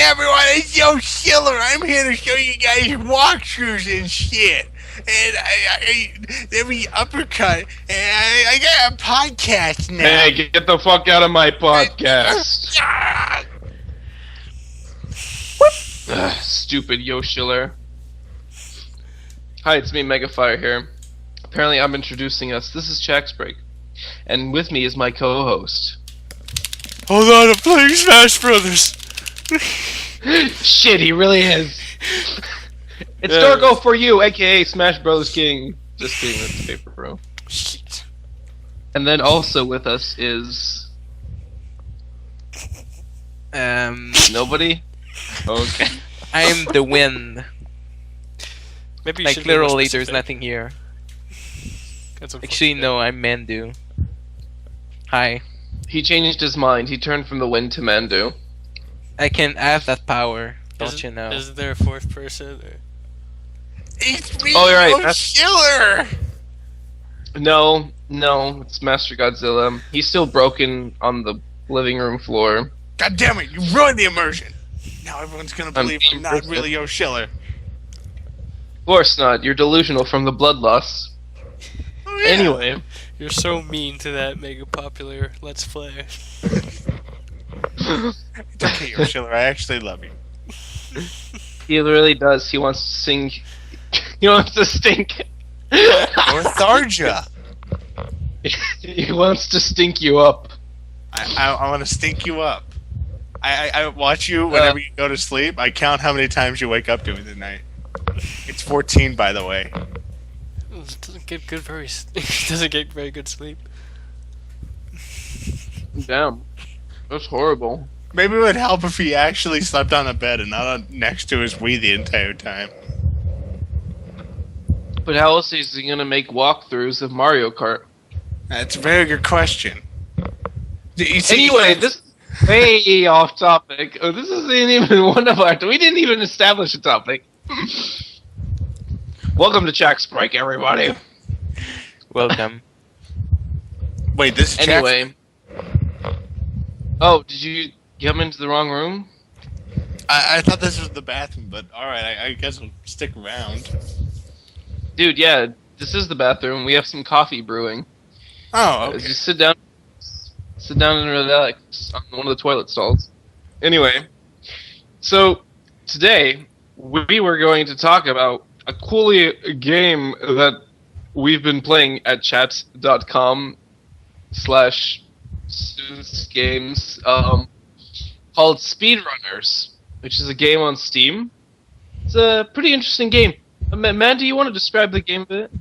everyone, it's Yo Schiller. I'm here to show you guys walkthroughs and shit. And every uppercut, and I got a podcast now. Hey, get the fuck out of my podcast. Stupid Yo Schiller. Hi, it's me, Megafire here. Apparently I'm introducing us. This is Chax Break. And with me is my co-host. Hold on, I'm playing Smash Brothers. Shit, he really is. It's Darko for you, aka Smash Bros. King. Just kidding, that's paper, bro. Shit. And then also with us is... Nobody? Okay. I am the wind. Maybe you Like, should be more literally, there's specific. nothing here. That's Actually, unfortunate. no, I'm Mandu. Hi. He changed his mind. He turned from the wind to Mandu. I can have that power, don't Is- you know? Is there a fourth person? Or... It's me, Oh, you're right, Yo that's- Schiller. No, it's Master Godzilla. He's still broken on the living room floor. God damn it, you ruined the immersion. Now everyone's gonna I'm believe I'm not impressed. really Yo Schiller. Of course not. You're delusional from the blood loss. Oh, yeah. Anyway, You're so mean to that mega popular Let's Play. It's okay, Yo Schiller, I actually love you. he really does. He wants to sing. He wants to stink. Or Tharja. He wants to stink you up. I want to stink you up. I watch you whenever you go to sleep. I count how many times you wake up during the night. It's 14, by the way. It doesn't get good very. It doesn't get very good sleep. Damn, that's horrible. Maybe it would help if he actually slept on a bed and not next to his Wii the entire time. But how else is he gonna make walkthroughs of Mario Kart? That's a very good question. You see, Anyway, this way off topic. Oh, this isn't even one of our. We didn't even establish a topic. Welcome to Chax Break, everybody. Welcome. Wait, this is Chax? Anyway. Oh, did you come into the wrong room? I thought this was the bathroom, but alright, I guess I'll stick around. Dude, yeah, this is the bathroom. We have some coffee brewing. Oh, okay. Just sit down and relax on one of the toilet stalls. Anyway, so today we were going to talk about a cool game that we've been playing at chat.com/games called SpeedRunners, which is a game on Steam. It's a pretty interesting game. Man, do you want to describe the game a bit?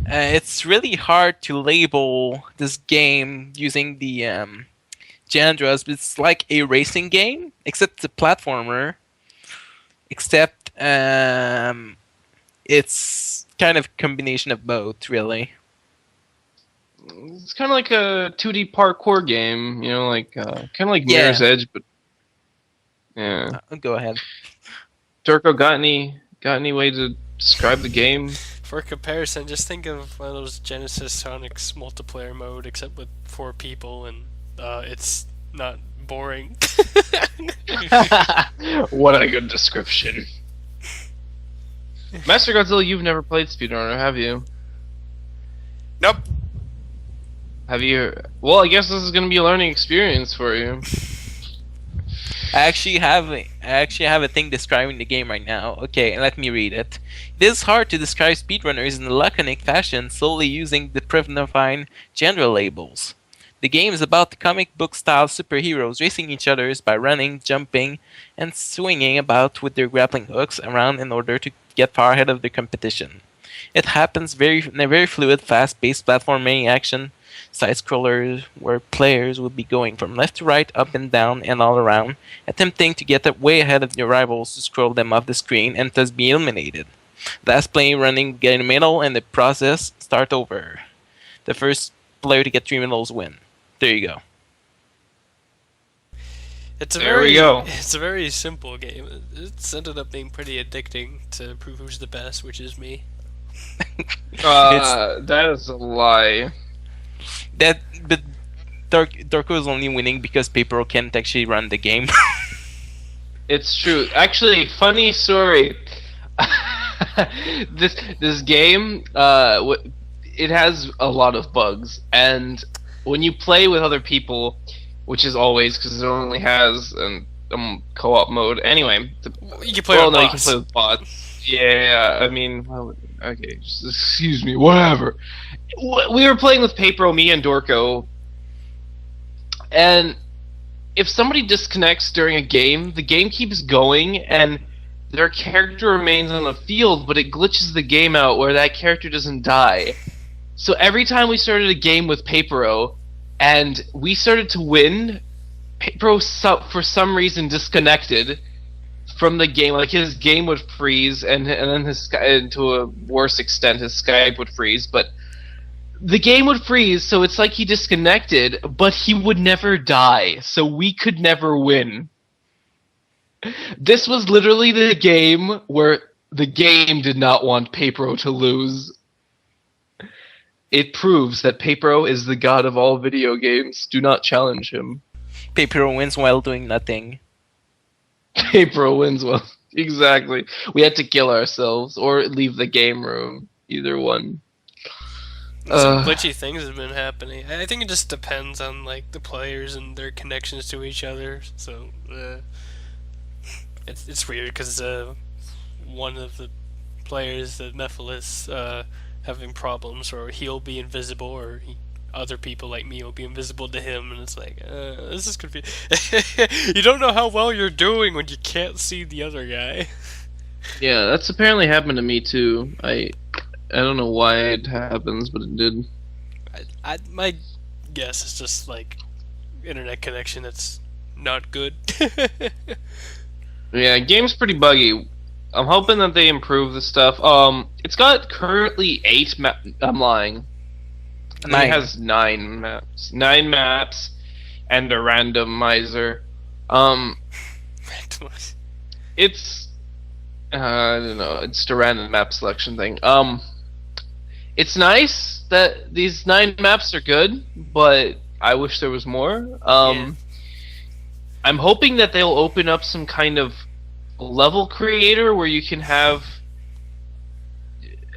It's really hard to label this game using the genres, but it's like a racing game, except it's a platformer. Except it's kind of a combination of both, really. It's kind of like a 2D parkour game, you know, like kind of like Yeah. Mirror's Edge, but yeah. Go ahead. Turco, got any way to describe the game? For comparison, just think of one of those Genesis Sonics multiplayer mode, except with 4 people, and it's not boring. What a good description. Master Godzilla, you've never played SpeedRunner, have you? Nope. Have you? Well, I guess this is going to be a learning experience for you. I actually have a thing describing the game right now. Okay, let me read it. It is hard to describe speedrunners in a laconic fashion solely using the predefined genre labels. The game is about the comic book style superheroes racing each other by running, jumping, and swinging about with their grappling hooks around in order to get far ahead of their competition. It happens in a very fluid, fast-paced platforming action side-scroller where players will be going from left to right, up and down, and all around, attempting to get way ahead of their rivals to scroll them off the screen and thus be eliminated. Last player running get in the middle, and the process start over. The first player to get 3 medals win. There you go. It's a There very, we go. It's a very simple game. It's ended up being pretty addicting to prove who's the best, which is me. That is a lie. But Darko is only winning because Paper can't actually run the game. It's true. Actually, funny story. This game, it has a lot of bugs, and when you play with other people, which is always because it only has co-op mode. Anyway, You can play with no, you bots. can play with bots. Yeah, I mean, okay, just excuse me, whatever. We were playing with Papro, me and Dorko, and if somebody disconnects during a game, the game keeps going, and their character remains on the field, but it glitches the game out where that character doesn't die. So every time we started a game with Papro, and we started to win, Papro for some reason disconnected from the game. Like his game would freeze, and then to a worse extent, his Skype would freeze. But the game would freeze, so it's like he disconnected, but he would never die, so we could never win. This was literally the game where the game did not want Papro to lose. It proves that Papro is the god of all video games. Do not challenge him. Paper wins while doing nothing. Papro wins well. Exactly. We had to kill ourselves or leave the game room. Either one. Some glitchy things have been happening. I think it just depends on like the players and their connections to each other. So it's weird because one of the players, the Nephilis, having problems, or he'll be invisible, or other people like me will be invisible to him, and it's like this is confusing. You don't know how well you're doing when you can't see the other guy. Yeah, that's apparently happened to me too. I don't know why it happens, but it did. My guess is just like internet connection that's not good. Yeah, game's pretty buggy. I'm hoping that they improve the stuff. It's got currently 8 I'm lying. I think it has 9 maps. 9 maps and a randomizer. Randomized. It's I don't know, it's the random map selection thing. It's nice that these 9 maps are good, but I wish there was more. Yeah. I'm hoping that they'll open up some kind of level creator where you can have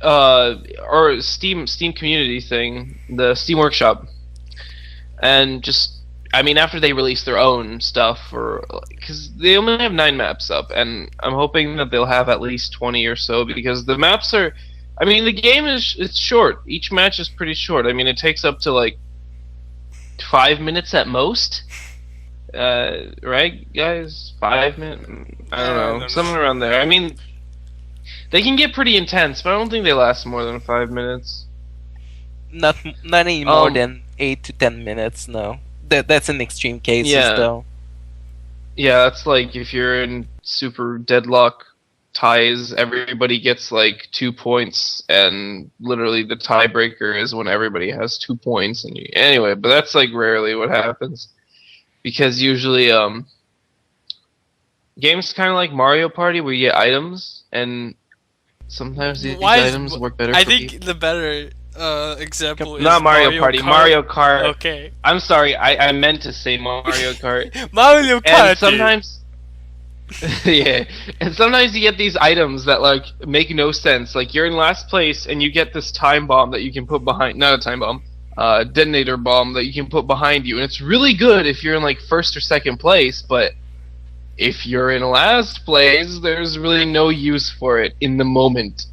or Steam community thing, the Steam Workshop, and just, I mean, after they release their own stuff, or because they only have 9 maps up, and I'm hoping that they'll have at least 20 or so, because the maps are, I mean, the game it's short. Each match is pretty short. I mean, it takes up to like 5 minutes at most. Right, guys? 5 minutes? I don't know, something around there. I mean, they can get pretty intense, but I don't think they last more than 5 minutes. Not any more than 8 to 10 minutes. No, that's in extreme cases, though. Yeah, that's like if you're in super deadlock ties, everybody gets like 2 points, and literally the tiebreaker is when everybody has 2 points. And anyway, but that's like rarely what happens. Because usually, games kind of like Mario Party, where you get items, and sometimes these items work better. I think the better example is not Mario Party, Kart. Mario Kart. Okay. I'm sorry, I meant to say Mario Kart. Mario Kart. And sometimes, yeah, and sometimes you get these items that like make no sense. Like you're in last place, and you get this time bomb that you can put behind. Not a time bomb. Detonator bomb that you can put behind you, and it's really good if you're in like first or second place, but if you're in last place, there's really no use for it in the moment.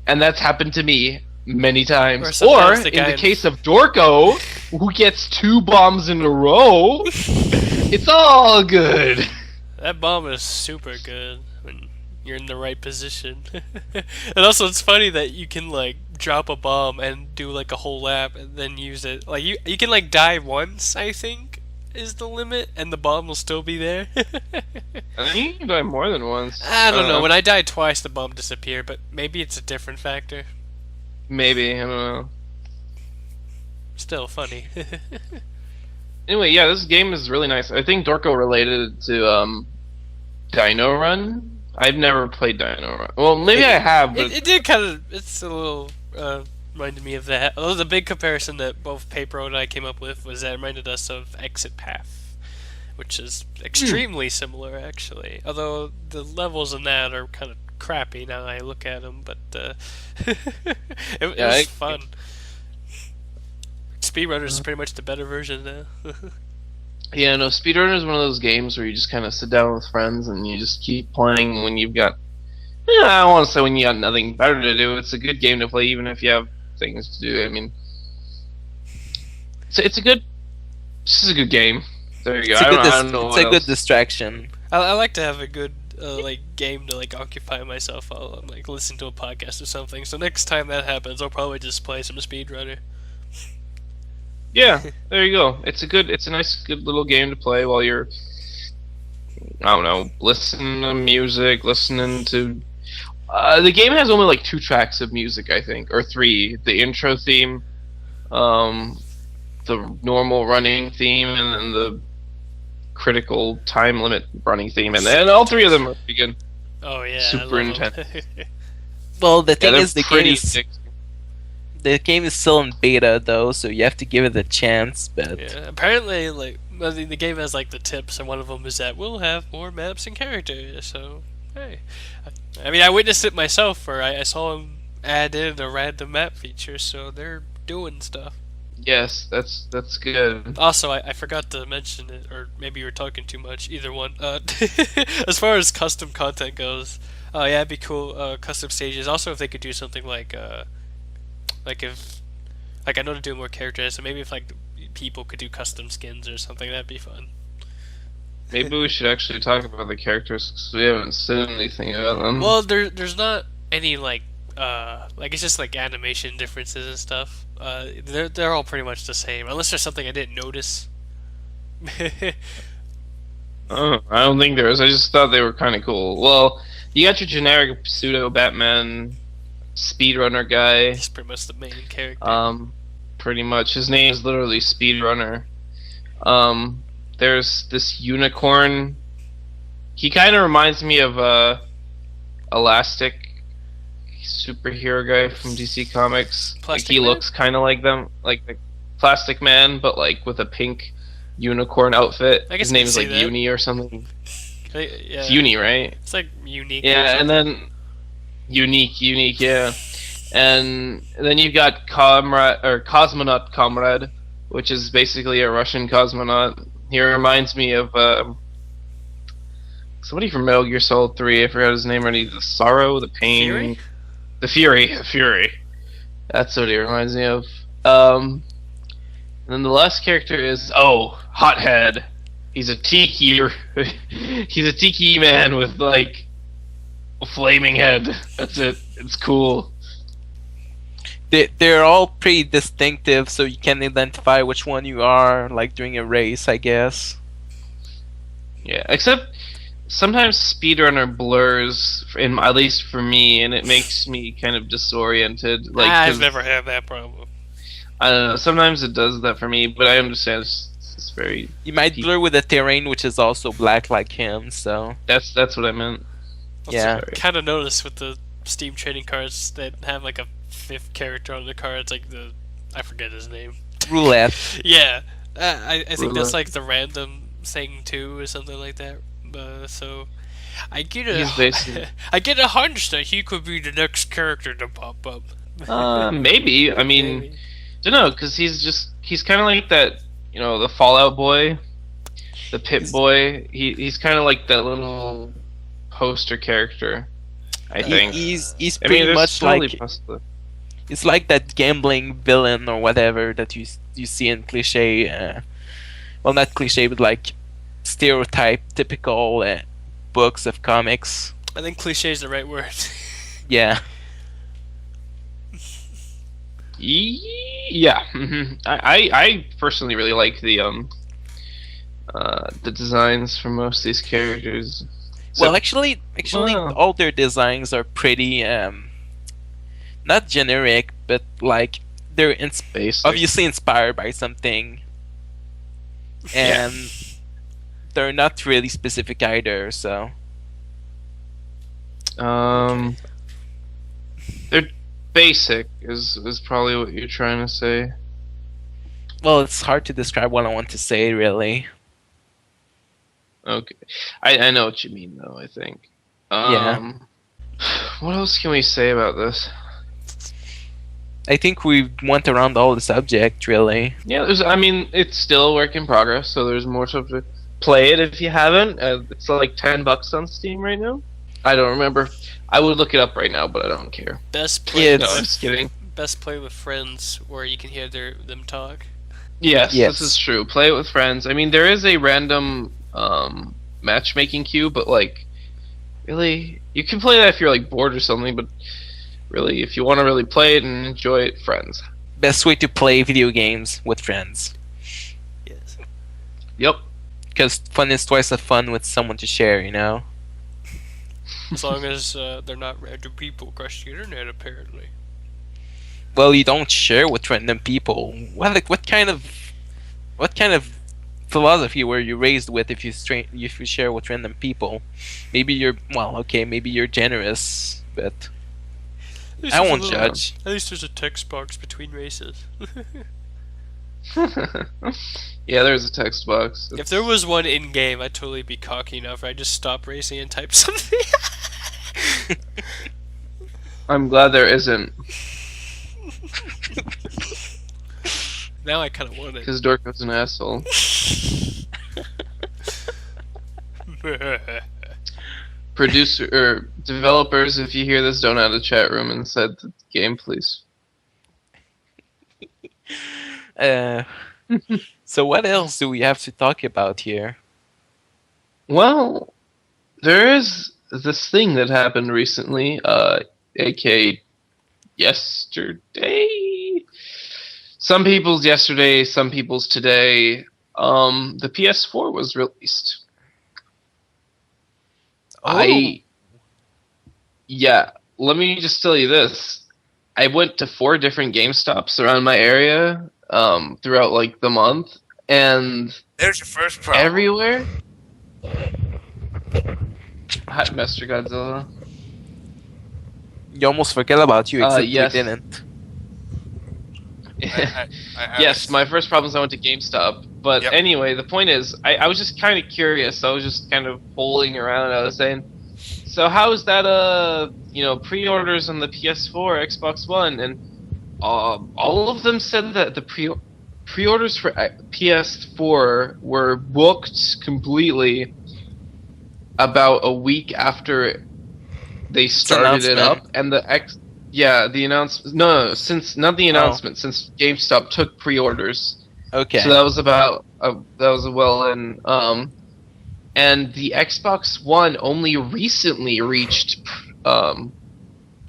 And that's happened to me many times. Or in the case of Dorko, who gets 2 bombs in a row, it's all good. That bomb is super good when you're in the right position. And also it's funny that you can like drop a bomb and do like a whole lap and then use it. Like you can like die once, I think, is the limit, and the bomb will still be there. I think you can die more than once. I don't know. When I died twice, the bomb disappeared, but maybe it's a different factor. Maybe, I don't know. Still funny. Anyway, yeah, this game is really nice. I think Dorko related to Dino Run. I've never played Dino Run. Well, maybe I have, but it did kind of. It's a little reminded me of that. Although the big comparison that both Papro and I came up with was that it reminded us of Exit Path. which is extremely similar actually. Although the levels in that are kind of crappy now I look at them, but it was fun. SpeedRunner is pretty much the better version now. Yeah, no, SpeedRunner is one of those games where you just kind of sit down with friends and you just keep playing when you've got. I don't want to say when you got nothing better to do. It's a good game to play even if you have things to do. I mean, it's a good. This is a good game. There you go. It's a good distraction. I like to have a good game to occupy myself while I'm listening to a podcast or something. So next time that happens, I'll probably just play some SpeedRunner. Yeah, there you go. It's a nice, good little game to play while you're, I don't know, listening to music, listening to. The game has only 2 tracks of music, I think, or 3. The intro theme, the normal running theme, and then the critical time limit running theme, and then all 3 of them are pretty good. Oh yeah, super intense. Well, the thing is, The the game is still in beta though, so you have to give it a chance. But yeah, apparently, the game has the tips, and one of them is that we'll have more maps and characters. So hey, I mean, I witnessed it myself, or I saw them add in a random map feature, so they're doing stuff. Yes, that's good. Also, I forgot to mention it, or maybe you were talking too much. Either one. As far as custom content goes, yeah, it'd be cool. Custom stages. Also, if they could do something if, I know they're doing more characters, so maybe if people could do custom skins or something, that'd be fun. Maybe we should actually talk about the characters because we haven't said anything about them. Well, there's not any it's just animation differences and stuff. They're all pretty much the same, unless there's something I didn't notice. Oh, I don't think there is. I just thought they were kind of cool. Well, you got your generic pseudo Batman SpeedRunner guy. He's pretty much the main character. Pretty much. His name is literally SpeedRunner. There's this unicorn. He kind of reminds me of Elastic superhero guy from DC Comics. He looks kind of like them, like the Plastic Man, but with a pink unicorn outfit. His name is Uni or something. Yeah. It's Uni, right? It's unique. Yeah, and then unique, yeah. And then you've got Cosmonaut Comrade, which is basically a Russian cosmonaut. He reminds me of somebody from Metal Gear Solid 3. I forgot his name already. The Sorrow, the Pain, Fury? The Fury. That's what he reminds me of. And then the last character is Hothead. He's a tiki man with a flaming head. That's it. It's cool. they're all pretty distinctive, so you can identify which one you are, during a race, I guess. Yeah, except sometimes SpeedRunner blurs, at least for me, and it makes me kind of disoriented. I've never had that problem. I don't know. Sometimes it does that for me, but I understand it's very. You might blur with the terrain, which is also black like him. So that's what I meant. Yeah. Kind of noticed with the Steam trading cards that have a 5th character on the cards, I forget his name. Roulette. Yeah, I think that's the random thing too, or something like that. So I get I get a hunch that he could be the next character to pop up. Maybe. I mean, Maybe. Don't know, because he's kind of like that, the Fallout boy, the Pit boy. He's kind of like that little poster character. I think he's pretty much it's like that gambling villain or whatever that you see in cliche. Well, not cliche, but stereotype, typical books of comics. I think cliche is the right word. Yeah. Yeah. I personally really like the designs for most of these characters. Well, actually, all their designs are pretty not generic, but they're obviously inspired by something, and they're not really specific either. So, they're basic is probably what you're trying to say. Well, it's hard to describe what I want to say, really. Okay, I know what you mean though. I think. Yeah. What else can we say about this? I think we went around all the subject, really. Yeah, I mean, it's still a work in progress, so there's more stuff to play it if you haven't. It's like $10 on Steam right now. I don't remember. I would look it up right now, but I don't care. Best play. Yeah, No, I'm just kidding. Best play with friends where you can hear them talk. Yes, Yes. this is true. Play it with friends. I mean, there is a random matchmaking queue, but like, really, you can play that if you're like bored or something. But really, if you want to really play it and enjoy it, friends. Best way to play video games with friends. Yes. Yep. Because fun is twice as fun with someone to share, you know? As long as they're not random people across the internet, apparently. Well, you don't share with random people. What kind of philosophy were you raised with if you share with random people? Maybe maybe you're generous, but At least I there's a won't little- judge. At least there's a text box between races. Yeah, there's a text box. If there was one in game, I'd totally be cocky enough. I'd just stop racing and type something. I'm glad there isn't, Now I kind of want it. because Dorko's an asshole. Producer or developers, if you hear this, don't add a chat room and said the game, please. So what else do we have to talk about here? Well, there is this thing that happened recently, aka yesterday. Some people's yesterday, some people's today. The PS4 was released. Yeah, let me just tell you this. I went to 4 different GameStops around my area throughout like the month, and There's your first problem. everywhere. Hi, Master Godzilla. You almost forget about you, except yes. you didn't. Yes, my first problem is I went to GameStop. But Yep. anyway, the point is, I was just kind of curious. I was just kind of polling around. I was saying, so how is that, pre-orders on the PS4, Xbox One? And all of them said that the pre-orders for PS4 were booked completely about a week after they started it up. And the announcement. No, since not the announcement. Since GameStop took pre-orders. Okay. So that was about that was well in and the Xbox One only recently reached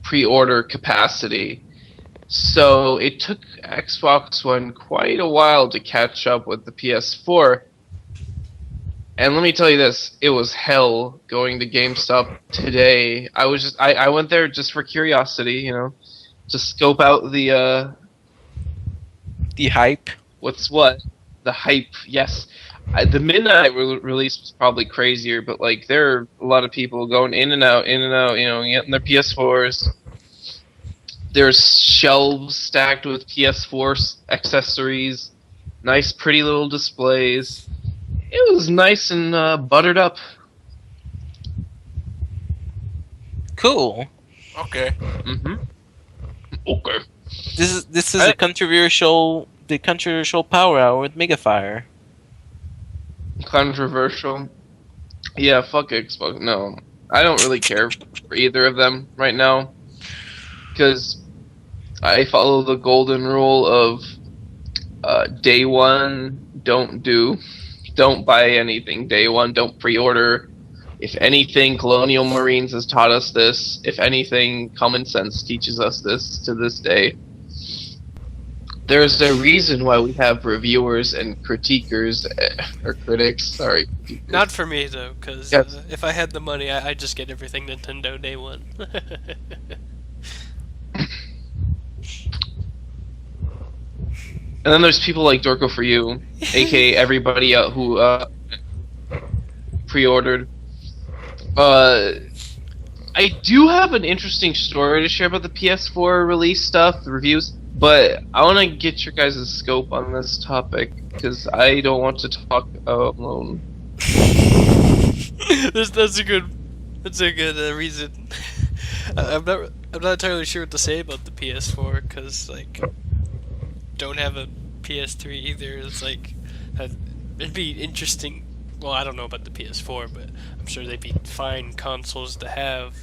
pre-order capacity. So it took Xbox One quite a while to catch up with the PS4. And let me tell you this, it was hell going to GameStop today. I went there just for curiosity, to scope out the hype. The hype, yes. The midnight release was probably crazier, but like there are a lot of people going in and out, getting their PS4s. There's shelves stacked with PS4 accessories, nice pretty little displays. It was nice and buttered up. Cool. Okay. Mm-hmm. Okay. This is the controversial Power Hour with Megafire. Controversial. Yeah, fuck Xbox. No, I don't really care for either of them right now, because I follow the golden rule of day one, don't buy anything. Day one, don't pre-order. If anything, Colonial Marines has taught us this. If anything, common sense teaches us this to this day. There's a reason why we have reviewers and critiquers, or critics, sorry. Not for me, though, because Yes. if I had the money, I'd just get everything Nintendo day one. And then there's people like Dorko for You, aka everybody who pre-ordered. I do have an interesting story to share about the PS4 release stuff, the reviews, but I want to get your guys' scope on this topic, because I don't want to talk alone. That's a good. That's a good reason. I'm not. I'm not entirely sure what to say about the PS4 because like, don't have a PS3 either. It's like, it'd be interesting. Well, I don't know about the PS4, but I'm sure they'd be fine consoles to have.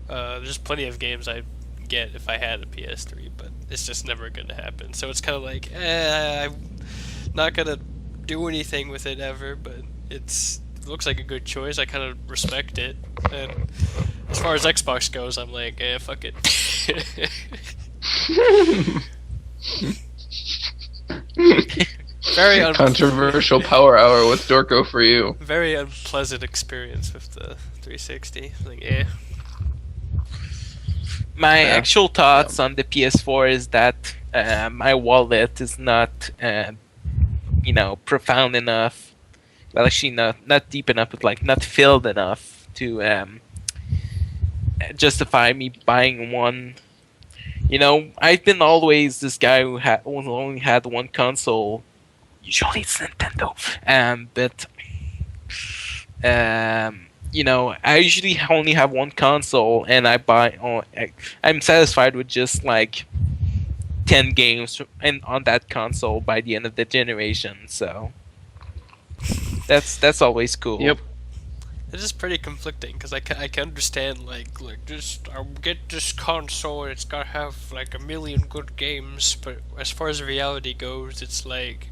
There's plenty of games I'd get if I had a PS3, but it's just never gonna happen. So it's kind of like, I'm not gonna do anything with it ever. But it looks like a good choice. I kind of respect it. And as far as Xbox goes, I'm like, fuck it. Very Controversial power hour with Dorko for you. very unpleasant experience with the 360. Like, My Yeah. actual thoughts on the PS4 is that my wallet is not, profound enough. Well, actually, not deep enough, but like not filled enough to justify me buying one. I've been always this guy who only had one console. Usually it's Nintendo. But I usually only have one console, and I buy. I'm satisfied with just like 10 games and on that console by the end of the generation. So that's always cool. Yep. it is pretty conflicting because I can understand like just I'll get this console and it's gotta have like a million good games, but as far as reality goes, it's like,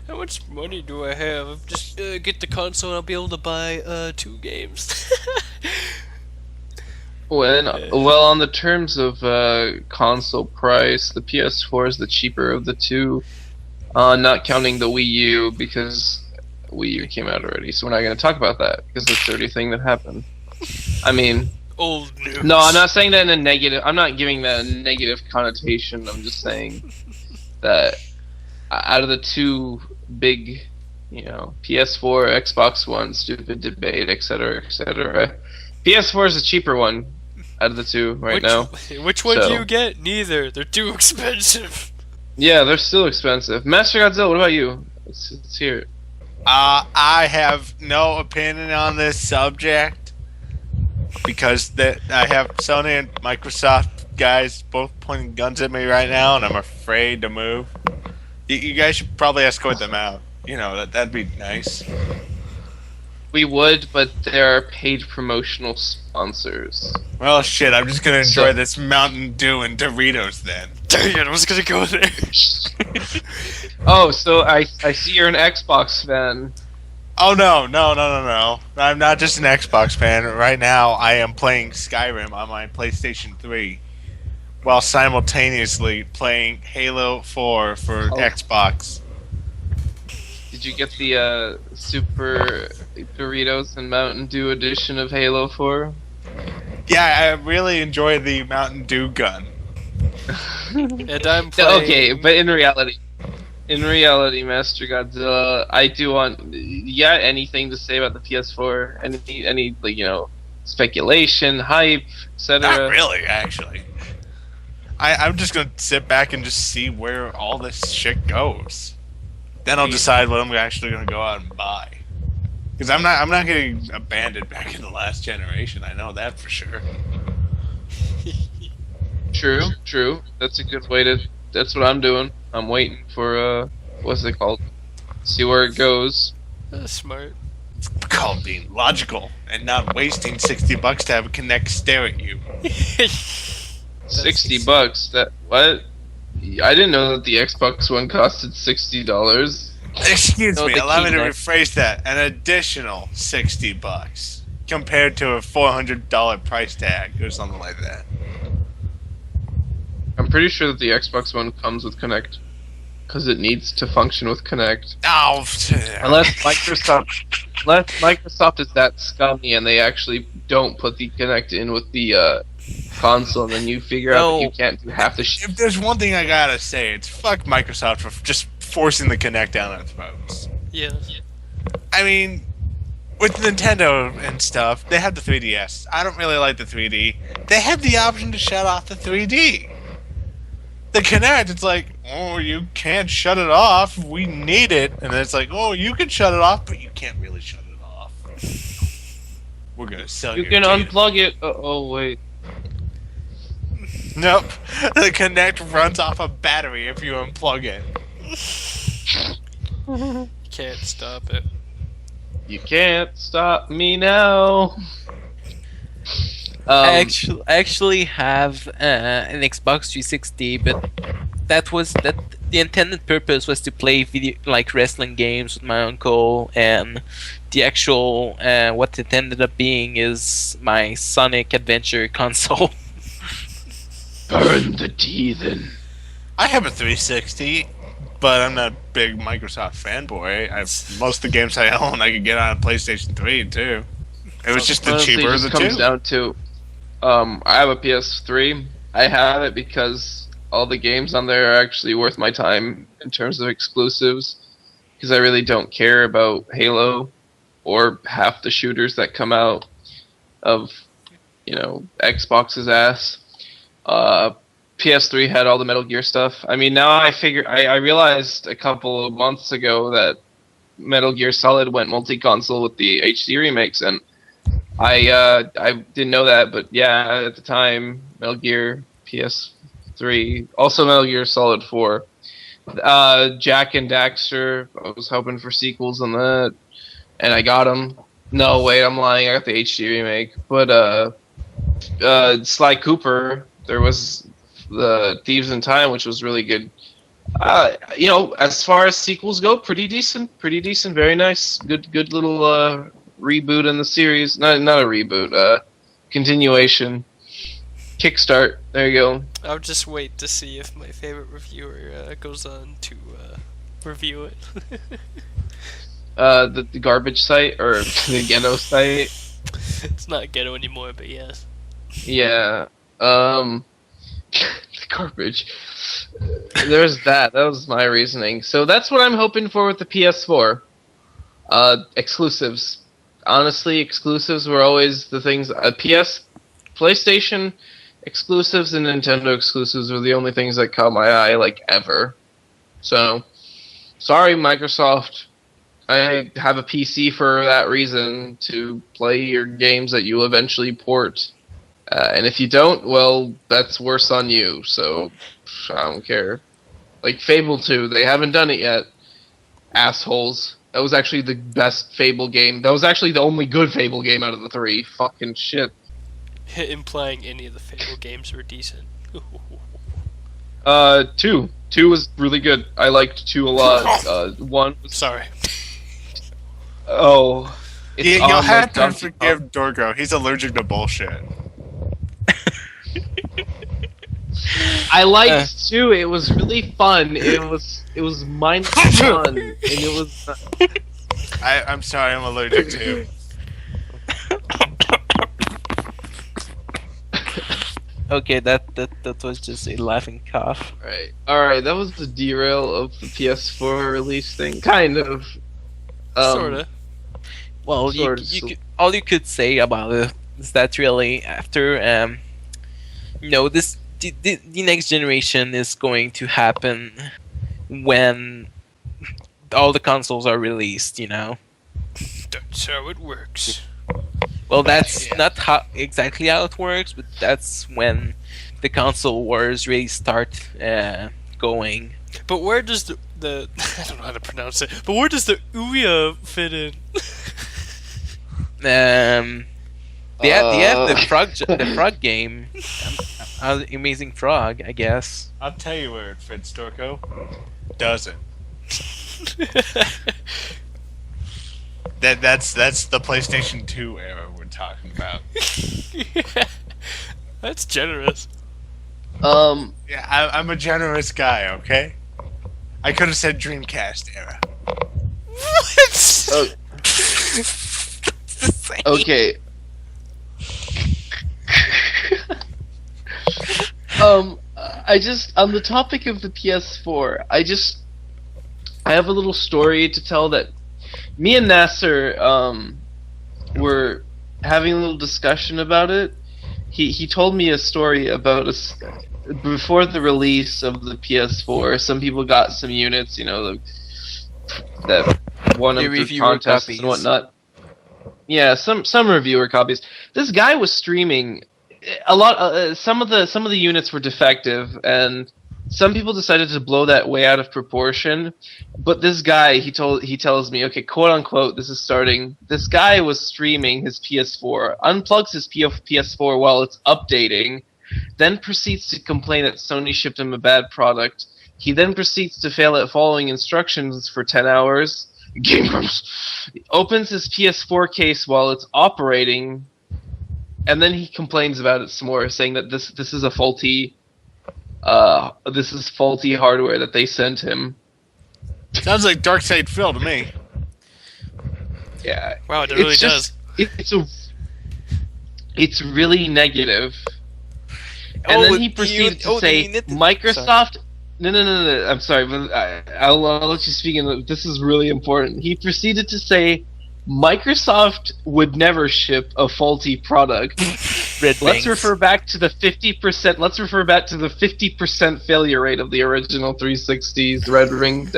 how much money do I have? Just get the console and I'll be able to buy 2 games. Well, on the terms of console price, the PS4 is the cheaper of the two, not counting the Wii U, because Wii U came out already, so we're not going to talk about that, because it's the dirty thing that happened. I mean... Old news. No, I'm not saying that in a negative... I'm not giving that a negative connotation, I'm just saying that out of the two big, PS4, Xbox One, stupid debate, etc., etc., PS4 is the cheaper one out of the two now. Which one do So- you get? Neither. They're too expensive. Yeah, they're still expensive. Master Godzilla, what about you? Let's hear it. I have no opinion on this subject because I have Sony and Microsoft guys both pointing guns at me right now, and I'm afraid to move. You guys should probably escort them out. That'd be nice. We would, but there are paid promotional sponsors. Well, shit, I'm just gonna enjoy So- this Mountain Dew and Doritos then. Dang it, I was gonna go there. Oh, so I see you're an Xbox fan. Oh, no. I'm not just an Xbox fan. Right now, I am playing Skyrim on my PlayStation 3 while simultaneously playing Halo 4 for Xbox. Did you get the Super Doritos and Mountain Dew edition of Halo 4? Yeah, I really enjoy the Mountain Dew gun. And I'm playing... Okay, but in reality, Master Godzilla, I do want. You got anything to say about the PS4? Any speculation, hype, etc.? Not really, actually. I'm just gonna sit back and just see where all this shit goes. Then I'll decide what I'm actually gonna go out and buy. Because I'm not getting abandoned back in the last generation. I know that for sure. True. That's a good way to. That's what I'm doing. I'm waiting for what's it called? See where it goes. That's smart. It's called being logical and not wasting $60 to have a Kinect stare at you. $60. That what? I didn't know that the Xbox One costed $60. Excuse No, me, the allow me to Kinect. rephrase that. An additional $60 compared to a $400 price tag or something like that. I'm pretty sure that the Xbox One comes with Kinect, because it needs to function with Kinect. Oh, Unless Microsoft is that scummy and they actually don't put the Kinect in with the console, and then you figure out that you can't do half the shit. if there's one thing I gotta say, it's fuck Microsoft for just forcing the Kinect down our throats. Yeah. I mean, with Nintendo and stuff, they have the 3DS. I don't really like the 3D. They have the option to shut off the 3D. The Kinect, it's like, oh, you can't shut it off. We need it. And then it's like, oh, you can shut it off, but you can't really shut it off. We're gonna sell You your can data. unplug it. Oh wait. Nope. The Kinect runs off a battery if you unplug it. Can't stop it. You can't stop me now. I actually have an Xbox 360, but that the intended purpose was to play video like wrestling games with my uncle, and the actual what it ended up being is my Sonic Adventure console. Burn the heathen. I have a 360, but I'm not a big Microsoft fanboy. Most of the games I own, I could get on a PlayStation 3 too. It was just the Honestly, cheaper it of the just comes two. down to, I have a PS3. I have it because all the games on there are actually worth my time in terms of exclusives. Because I really don't care about Halo or half the shooters that come out of, Xbox's ass. PS3 had all the Metal Gear stuff. I mean, now I realized a couple of months ago that Metal Gear Solid went multi-console with the HD remakes, and I didn't know that, but yeah, at the time, Metal Gear PS3, also Metal Gear Solid 4, Jack and Daxter. I was hoping for sequels on that, and I got them. No, wait, I'm lying. I got the HD remake, but Sly Cooper. There was the Thieves in Time, which was really good. As far as sequels go, pretty decent, very nice, good little reboot in the series. Not a reboot, continuation, kickstart. There you go. I'll just wait to see if my favorite reviewer goes on to review it. The garbage site or the ghetto site. It's not ghetto anymore, but yes. Yeah. The garbage. There's that. That was my reasoning. So that's what I'm hoping for with the PS4. Exclusives. Honestly, exclusives were always the things. PlayStation exclusives and Nintendo exclusives were the only things that caught my eye, like, ever. So, sorry, Microsoft. I have a PC for that reason, to play your games that you eventually port. And if you don't, well, that's worse on you, so I don't care. Like Fable 2, they haven't done it yet. Assholes. That was actually the best Fable game. That was actually the only good Fable game out of the three. Fucking shit. Implying any of the Fable games were decent. 2. 2 was really good. I liked 2 a lot. 1 was... Sorry. Oh. You'll on have the to Donkey forgive Kong. Dorgo. He's allergic to bullshit. I liked 2. It was really fun. It was mindless fun, and it was. I'm sorry, I'm allergic to. Okay, that was just a laughing cough. All right. That was the derail of the PS4 release thing, kind of. Sorta. Well, all you could say about it is that really after the next generation is going to happen when all the consoles are released. That's how it works. Well, that's not exactly how it works, but that's when the console wars really start going. But where does the I don't know how to pronounce it. But where does the Ouya fit in? They have the frog game, Amazing Frog, I guess. I'll tell you where it fits, Dorko. Doesn't. That's the PlayStation 2 era we're talking about. Yeah, that's generous. Yeah, I'm a generous guy, okay? I could have said Dreamcast era. What? Okay. I just on the topic of the PS4, I have a little story to tell that me and Nasser were having a little discussion about it. He told me a story about before the release of the PS4. Some people got some units, that won They them through reviewer contests copies. and whatnot. Yeah, some reviewer copies. This guy was streaming a lot. Some of the units were defective, and some people decided to blow that way out of proportion. But this guy, he tells me, okay, quote unquote, this is starting. This guy was streaming his PS4, unplugs his PS4 while it's updating, then proceeds to complain that Sony shipped him a bad product. He then proceeds to fail at following instructions for 10 hours. Game opens his PS4 case while it's operating, and then he complains about it some more, saying that this is a faulty faulty hardware that they sent him. Sounds like Dark Side Phil to me. Yeah. Wow, it really does. It's really negative. And then he proceeded to say Microsoft. No. I'm sorry, but I'll let you speak. This is really important. He proceeded to say Microsoft would never ship a faulty product. Let's refer back to the 50%. Let's refer back to the 50% failure rate of the original 360's Red Ring.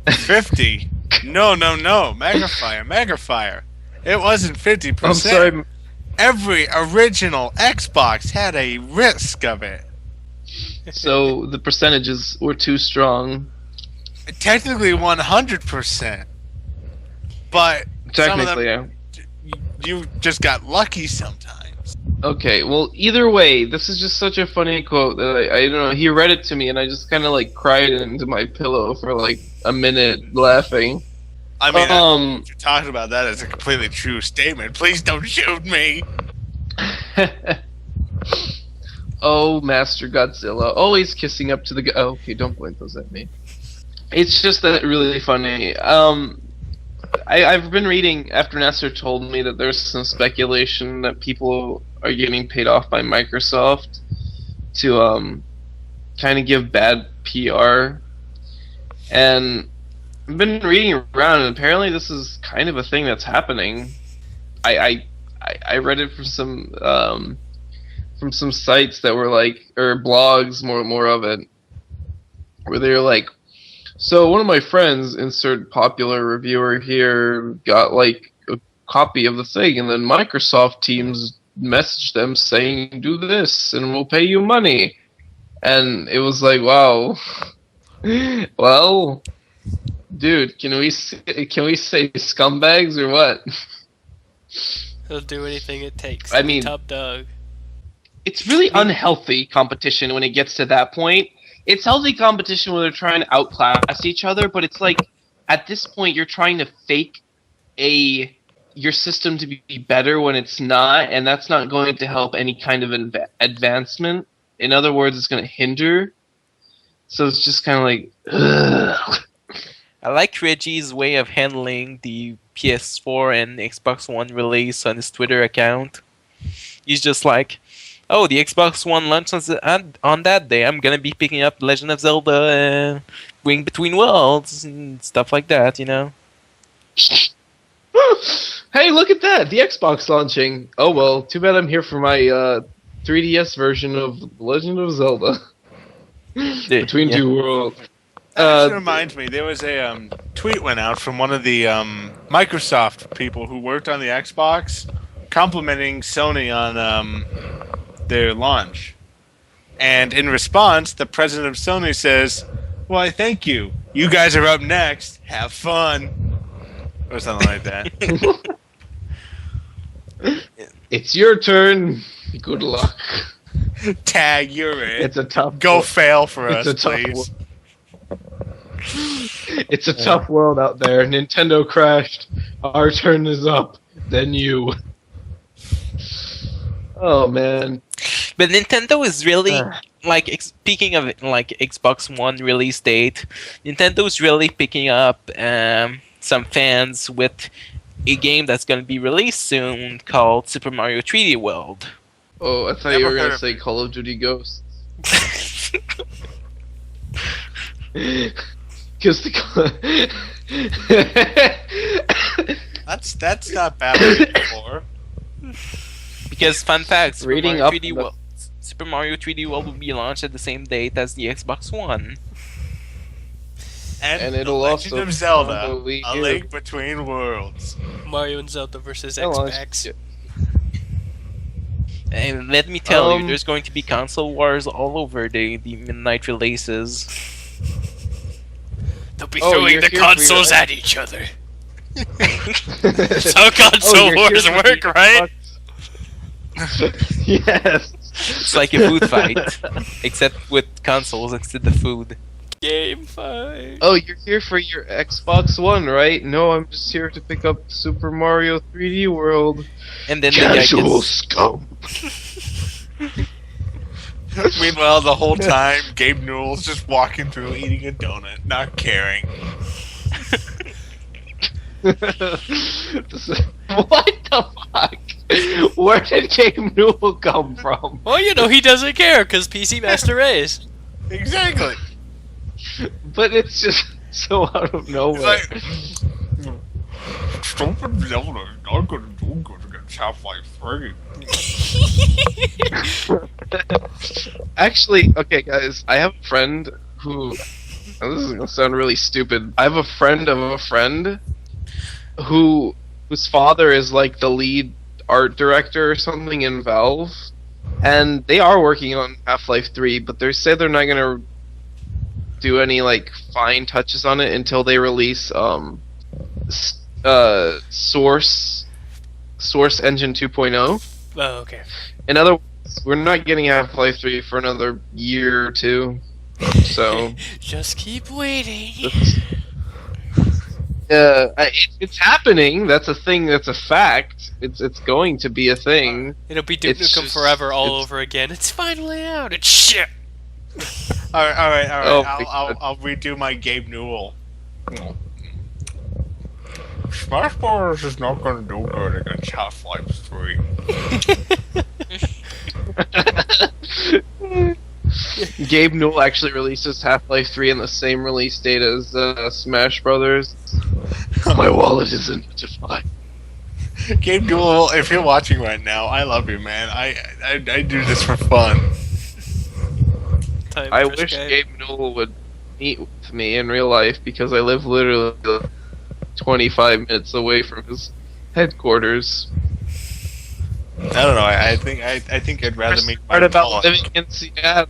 50? No. Magnifier. It wasn't 50%. I'm sorry. Every original Xbox had a risk of it. So the percentages were too strong. Technically 100%. But Technically, yeah. You just got lucky sometimes. Okay, well, either way, this is just such a funny quote that I don't know. He read it to me, and I just kind of like cried into my pillow for like a minute laughing. I mean, if you're talking about that as a completely true statement, please don't shoot me. Oh, Master Godzilla, always kissing up to the. Oh, okay, don't point those at me. It's just that really funny. I've been reading after Nestor told me that there's some speculation that people are getting paid off by Microsoft to kind of give bad PR, and I've been reading around, and apparently this is kind of a thing that's happening. I read it from some sites that were like, or blogs, more of it, where they're like, so one of my friends, insert popular reviewer here, got like a copy of the thing, and then Microsoft teams messaged them saying, do this and we'll pay you money. And it was like, wow. Well, dude, can we say scumbags or what? He'll do anything it takes. I mean, top dog. It's really unhealthy competition when it gets to that point. It's healthy competition where they're trying to outclass each other, but it's like at this point you're trying to fake your system to be better when it's not, and that's not going to help any kind of advancement. In other words, it's going to hinder. So it's just kind of like, ugh. I like Reggie's way of handling the PS4 and Xbox One release on his Twitter account. He's just like, oh, the Xbox One launches on that day. I'm gonna be picking up Legend of Zelda, Going Between Worlds, and stuff like that, you know? Hey, look at that! The Xbox launching. Oh well, too bad I'm here for my 3DS version of Legend of Zelda. Between Two Worlds. That reminds me, there was a tweet went out from one of the Microsoft people who worked on the Xbox, complimenting Sony on their launch. And in response, the president of Sony says, "Why, thank you. You guys are up next. Have fun." Or something like that. It's your turn. Good luck. Tag, you're it. It's a tough. Go fail for it's us, please. It's a tough world out there. Nintendo crashed. Our turn is up. Then you. Oh man. But Nintendo is really like speaking of like Xbox One release date. Nintendo is really picking up some fans with a game that's going to be released soon called Super Mario 3D World. Oh, I thought you were gonna say Call of Duty Ghosts. Because that's not bad before. Because fun fact, Super Mario 3D World will be launched at the same date as the Xbox One. And The it'll Legend also of Zelda, probably A Link Between Worlds. Mario and Zelda versus How long- X-Max. And let me tell you, Um, there's going to be console wars all over the midnight releases. They'll be Oh, throwing you're the here for your consoles X- at each other. That's how console you're wars here for work, the right? Yes. It's like a food fight, except with consoles instead of food. Game fight. Oh, you're here for your Xbox One, right? No, I'm just here to pick up Super Mario 3D World. And then the guy gets... scum. Meanwhile, the whole time, Gabe Newell's just walking through eating a donut, not caring. What the fuck? Where did Gabe Newell come from? Well, you know, he doesn't care because PC Master Race. Exactly. But it's just so out of It's nowhere. like, stupid Zelda is not gonna do good against Half-Life 3. Actually, okay, guys, I have a friend who. This is gonna sound really stupid. I have a friend of a friend whose father is like the lead art director or something in Valve, and they are working on Half-Life 3, but they say they're not gonna do any like fine touches on it until they release Source Engine 2.0. Oh, okay. In other words, we're not getting Half-Life 3 for another year or two. So Just keep waiting. it's happening. That's a thing. That's a fact. It's going to be a thing. It'll be Duke It's Nukem just- Forever all it's- over again. It's finally out. It's shit. Alright. Oh, I'll redo my Gabe Newell. Smash Bros. Is not gonna do good against Half-Life 3. Gabe Newell actually releases Half-Life 3 in the same release date as Smash Brothers. My wallet isn't justified. Gabe Newell, if you're watching right now, I love you, man. I do this for fun. Time I Chris wish guy. Gabe Newell would meet with me in real life because I live literally 25 minutes away from his headquarters. I don't know. I think I'd rather make my Part about call. living in Seattle.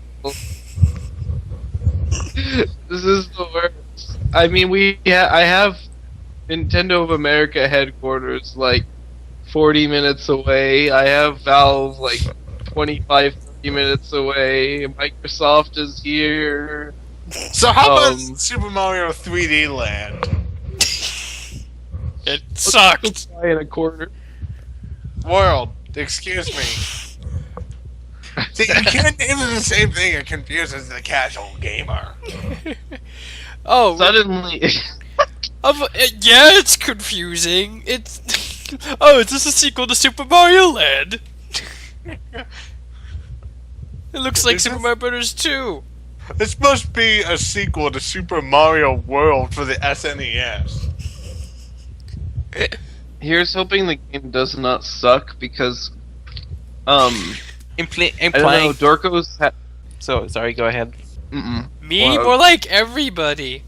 This is the worst. I mean, I have Nintendo of America headquarters like 40 minutes away. I have Valve like 25, 30 minutes away. Microsoft is here. So how about Um, Super Mario 3D Land? It sucked. Fly in a quarter. World, excuse me. See, you can't name it the same thing. It confuses the casual gamer. Oh, Suddenly, yeah, it's confusing. It's oh, is this a sequel to Super Mario Land? It looks like Is Super this- Mario Brothers 2. This must be a sequel to Super Mario World for the SNES. here's hoping the game does not suck because, Implying... I don't know, Dorko's. So, sorry, go ahead. Me, Well- more like everybody.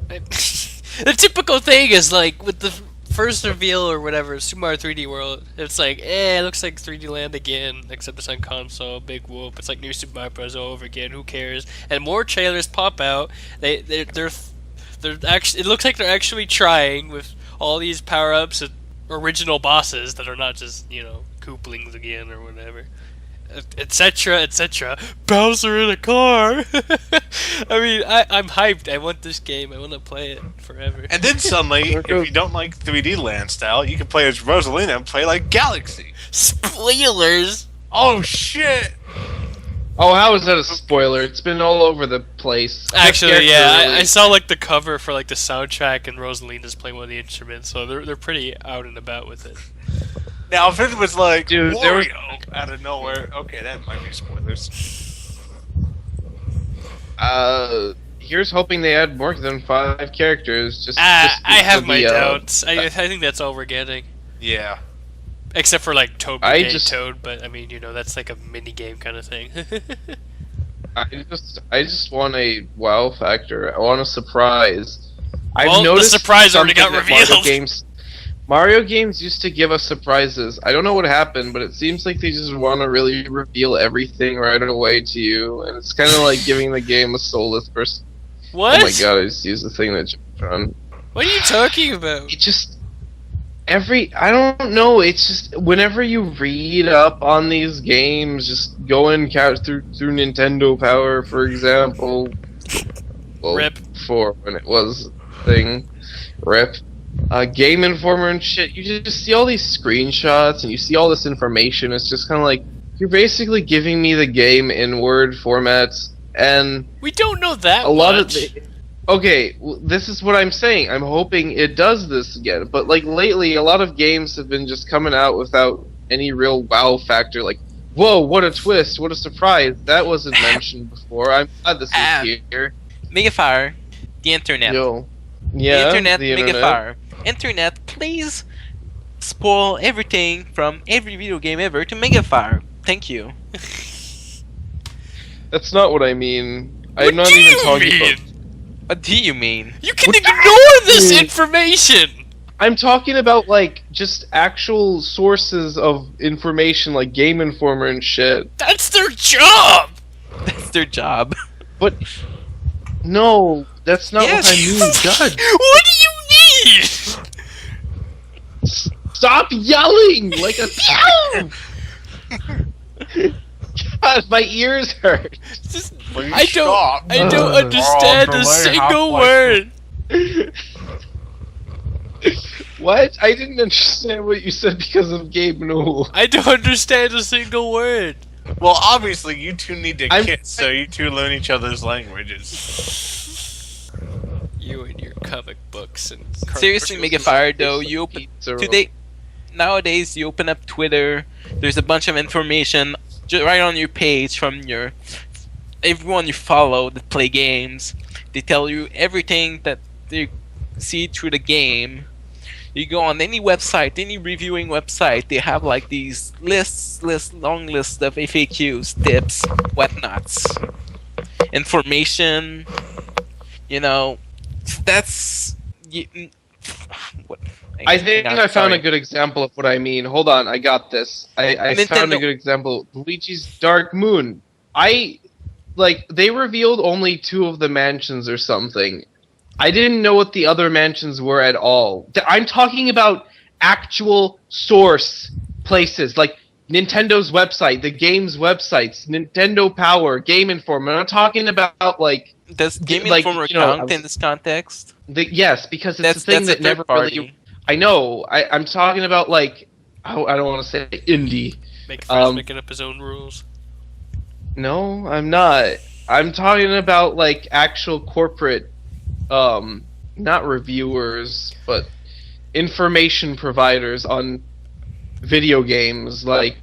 The typical thing is like with the first reveal or whatever, Super Mario 3D World. It's like, it looks like 3D Land again, except it's on console. Big whoop! It's like new Super Mario Bros. All over again. Who cares? And more trailers pop out. They're actually. It looks like they're actually trying with all these power ups and original bosses that are not just Koopalings again or whatever. Etc. Etc. Bowser in a car. I mean, I'm hyped. I want this game. I want to play it forever. And then suddenly, if you don't like 3D Land style, you can play as Rosalina and play like Galaxy. Spoilers. Oh shit! Oh, how is that a spoiler? It's been all over the place. Actually, yeah, I Really- saw like the cover for like the soundtrack, and Rosalina's playing one of the instruments, so they're pretty out and about with it. Now, if it was like Dude, there was- Wario out of nowhere, okay, that might be spoilers. Here's hoping they add more than 5 characters. Just I have to my be, doubts. I think that's all we're getting, Yeah. except for like Toad I Brigade just- Toad. But I mean, that's like a mini game kind of thing. I just want a wow factor. I want a surprise. I've the noticed surprise already got something that revealed. Mario games used to give us surprises. I don't know what happened, but it seems like they just want to really reveal everything right away to you, and it's kind of like giving the game a soulless person. What? Oh my god, I just used the thing that jumped on. What are you talking about? It just I don't know. It's just whenever you read up on these games, just going through Nintendo Power, for example. Well, Rip. For when it was a thing, rip. Game Informer and shit. You just see all these screenshots and you see all this information. It's just kind of like you're basically giving me the game in Word formats, and We don't know that a lot much. of okay, this is what I'm saying. I'm hoping it does this again. But like lately, a lot of games have been just coming out without any real wow factor. Like, whoa, what a twist! What a surprise! That wasn't mentioned before. I'm glad this is here. Megafire, the internet. Yo, yeah, the internet, the Megafire. Internet, please spoil everything from every video game ever to Megafire. Thank you. That's not what I mean. What I'm not do even you talking mean? about. What do you mean? You can ignore this mean? information! I'm talking about like just actual sources of information, like Game Informer and shit. That's their job! That's their job. But no, that's not Yes. what I mean, God. What do you need? Stop yelling like a God, my ears hurt. Just, Please I stop. don't understand a single word. What? I didn't understand what you said because of Gabe Newell. I don't understand a single word. Well, obviously, you two need to I'm- kiss, so you two learn each other's languages. You and your comic books and Seriously, Megafire though, you open today. Nowadays, you open up Twitter. There's a bunch of information right on your page from everyone you follow that play games. They tell you everything that they see through the game. You go on any website, any reviewing website, they have like these long lists of FAQs, tips, whatnots, information. You know, that's. What? I think I found a good example of what I mean. Hold on, I got this. I found a good example. Luigi's Dark Moon. They revealed only 2 of the mansions or something. I didn't know what the other mansions were at all. I'm talking about actual source places, like Nintendo's website, the game's websites, Nintendo Power, Game Informer. I'm not talking about like. Does Game like, Informer you know, count in this context? Yes, because it's a thing that never really. I know. I'm talking about like. I don't want to say indie. making up his own rules. No, I'm not. I'm talking about like actual corporate, not reviewers, but information providers on video games. Like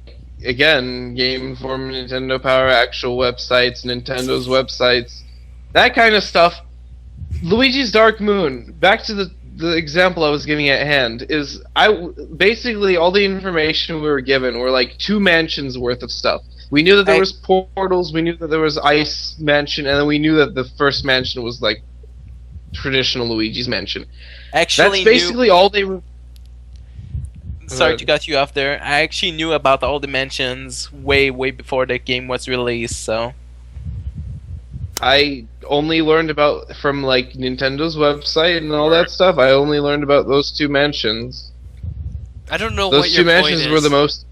again, Game Informer, Nintendo Power, actual websites, Nintendo's websites, that kind of stuff. Luigi's Dark Moon. Back to the example I was giving at hand is basically all the information we were given were like 2 mansions worth of stuff. We knew that there was portals, we knew that there was Ice Mansion, and then we knew that the first mansion was like traditional Luigi's Mansion. Actually, that's basically all they were. Sorry to cut you off there. I actually knew about all the mentions way before the game was released, so. I only learned about from like Nintendo's website and all that stuff. I only learned about those 2 mansions. I don't know Those what 2 your mansions point were is. the most.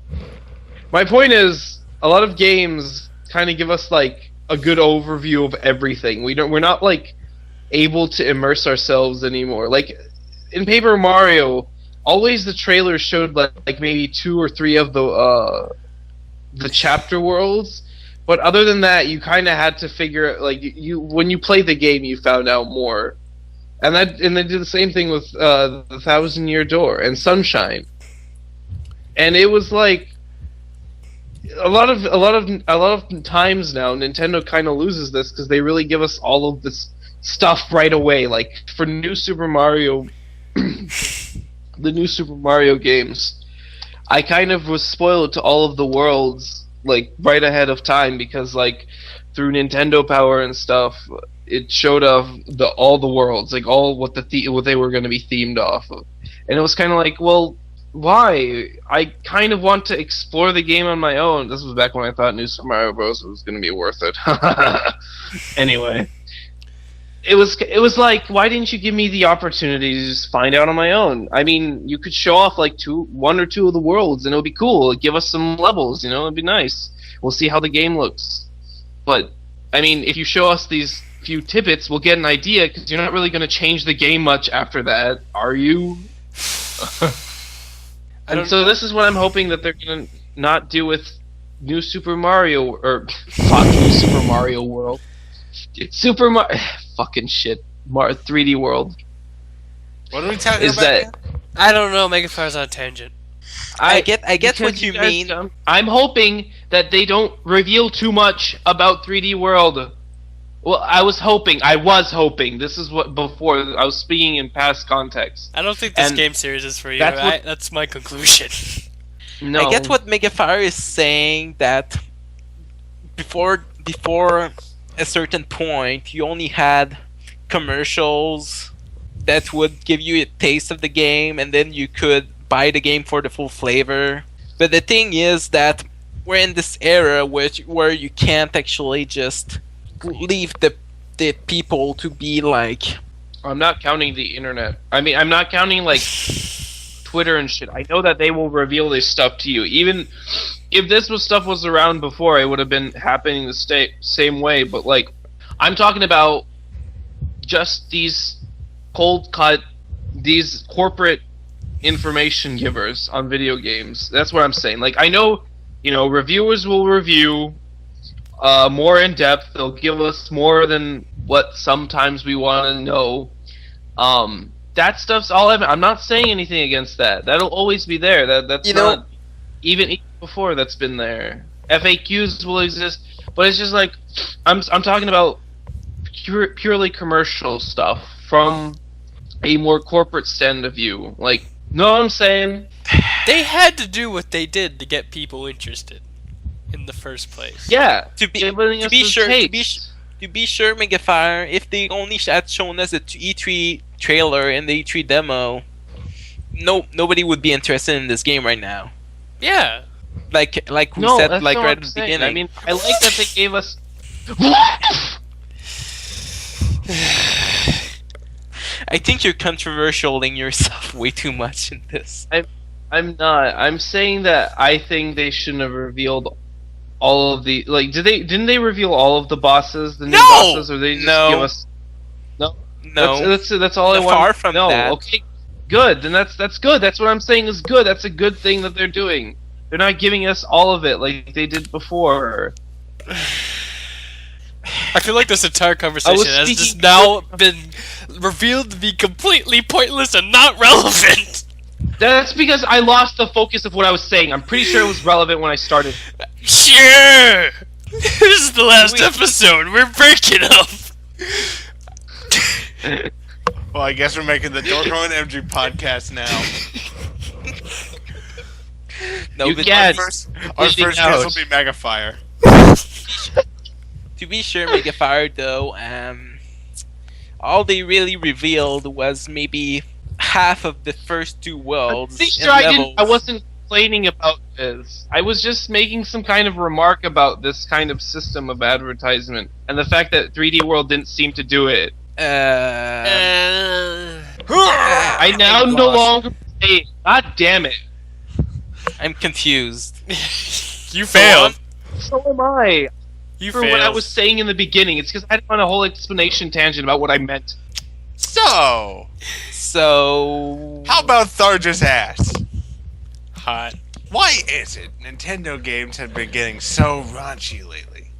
My point is, a lot of games kind of give us like a good overview of everything. We're not like able to immerse ourselves anymore. Like in Paper Mario, always the trailers showed like maybe 2 or 3 of the chapter worlds. But other than that, you kind of had to figure like you when you played the game, you found out more, and they did the same thing with the 1,000-Year Door and Sunshine, and it was like a lot of times now Nintendo kind of loses this because they really give us all of this stuff right away. Like for New Super Mario, the New Super Mario games, I kind of was spoiled to all of the worlds like right ahead of time because like through Nintendo Power and stuff, it showed off all the worlds, like all what what they were going to be themed off of, and it was kind of like, well, why? I kind of want to explore the game on my own. This was back when I thought New Super Mario Bros. Was going to be worth it. Anyway, it was like, why didn't you give me the opportunity to just find out on my own? I mean, you could show off like one or two of the worlds, and it would be cool. Give us some levels, it'd be nice. We'll see how the game looks. But I mean, if you show us these few tidbits, we'll get an idea, because you're not really going to change the game much after that, are you? And so this is what I'm hoping that they're going to not do with New Super Mario, or fuck New Super Mario World. Super Mario, fucking shit, 3D World. What are we talking Is about? that? Again? I don't know. Megafire's on a tangent. I get what because you guys mean. I'm hoping that they don't reveal too much about 3D World. Well, I was hoping. This is what before I was speaking in past context. I don't think this And game series is for you. that's That's my conclusion. No, I get what Megafire is saying, that before a certain point, you only had commercials that would give you a taste of the game, and then you could buy the game for the full flavor. But the thing is that we're in this era where you can't actually just leave the people to be like. I'm not counting the internet. I mean, I'm not counting like Twitter and shit. I know that they will reveal this stuff to you. Even if this stuff was around before, it would have been happening the same way. But like, I'm talking about just these cold cut, these corporate information givers on video games. That's what I'm saying. Like, I know, reviewers will review more in depth. They'll give us more than what sometimes we want to know. That stuff's all I'm not saying anything against that. That'll always be there. That's not even before that's been there. FAQs will exist, but it's just like I'm talking about purely commercial stuff from a more corporate stand of view. Like, know what I'm saying? They had to do what they did to get people interested in the first place. Yeah. To be sure, Megafire, if they only had shown us the E3 trailer and the E3 demo, nobody would be interested in this game right now. Yeah. Like we No, said, that's like not right what at I'm the saying. beginning. I mean, I like that they gave us. I think you're controversialing yourself way too much in this. I'm not. I'm saying that I think they shouldn't have revealed all of the didn't they reveal all of the bosses, the new bosses, or they just give us? No. That's all I want. Far from that. Okay, good. Then that's good. That's what I'm saying is good. That's a good thing that they're doing. They're not giving us all of it like they did before. I feel like this entire conversation has just now been revealed to be completely pointless and not relevant. That's because I lost the focus of what I was saying. I'm pretty sure it was relevant when I started. Sure! This is the last episode. We're breaking up. Well, I guess we're making the Dorko and MG podcast now. You but can. Our first guest will be Megafire. To be sure, Megafire, though, all they really revealed was maybe half of the first two worlds. I'm pretty sure I wasn't complaining about this. I was just making some kind of remark about this kind of system of advertisement and the fact that 3D World didn't seem to do it. I now no longer say, God damn it. I'm confused. You failed. So am I. You For failed. what I was saying in the beginning, it's because I didn't want a whole explanation tangent about what I meant. So, how about Tharja's ass? Hot. Why is it Nintendo games have been getting so raunchy lately?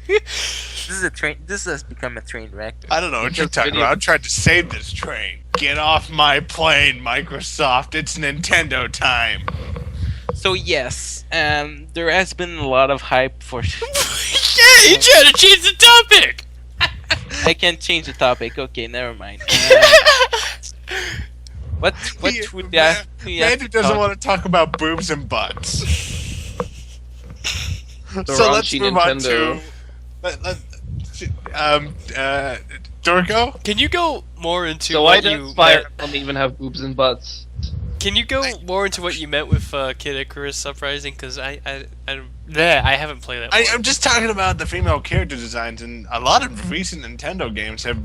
This is a train. This has become a train wreck. I don't know what you're talking about. I'm trying to save this train. Get off my plane, Microsoft. It's Nintendo time. So yes, there has been a lot of hype for. Yeah, you trying to change the topic. I can change the topic. Okay, never mind. What would that? Mandy doesn't want to talk about boobs and butts. So let's raunchy move on Nintendo. to Dorko. Can you go more into So why what does you Fire meant? Emblem even have boobs and butts? Can you go more into what you meant with Kid Icarus Uprising? Because I haven't played that. I'm just talking about the female character designs, and a lot of recent Nintendo games have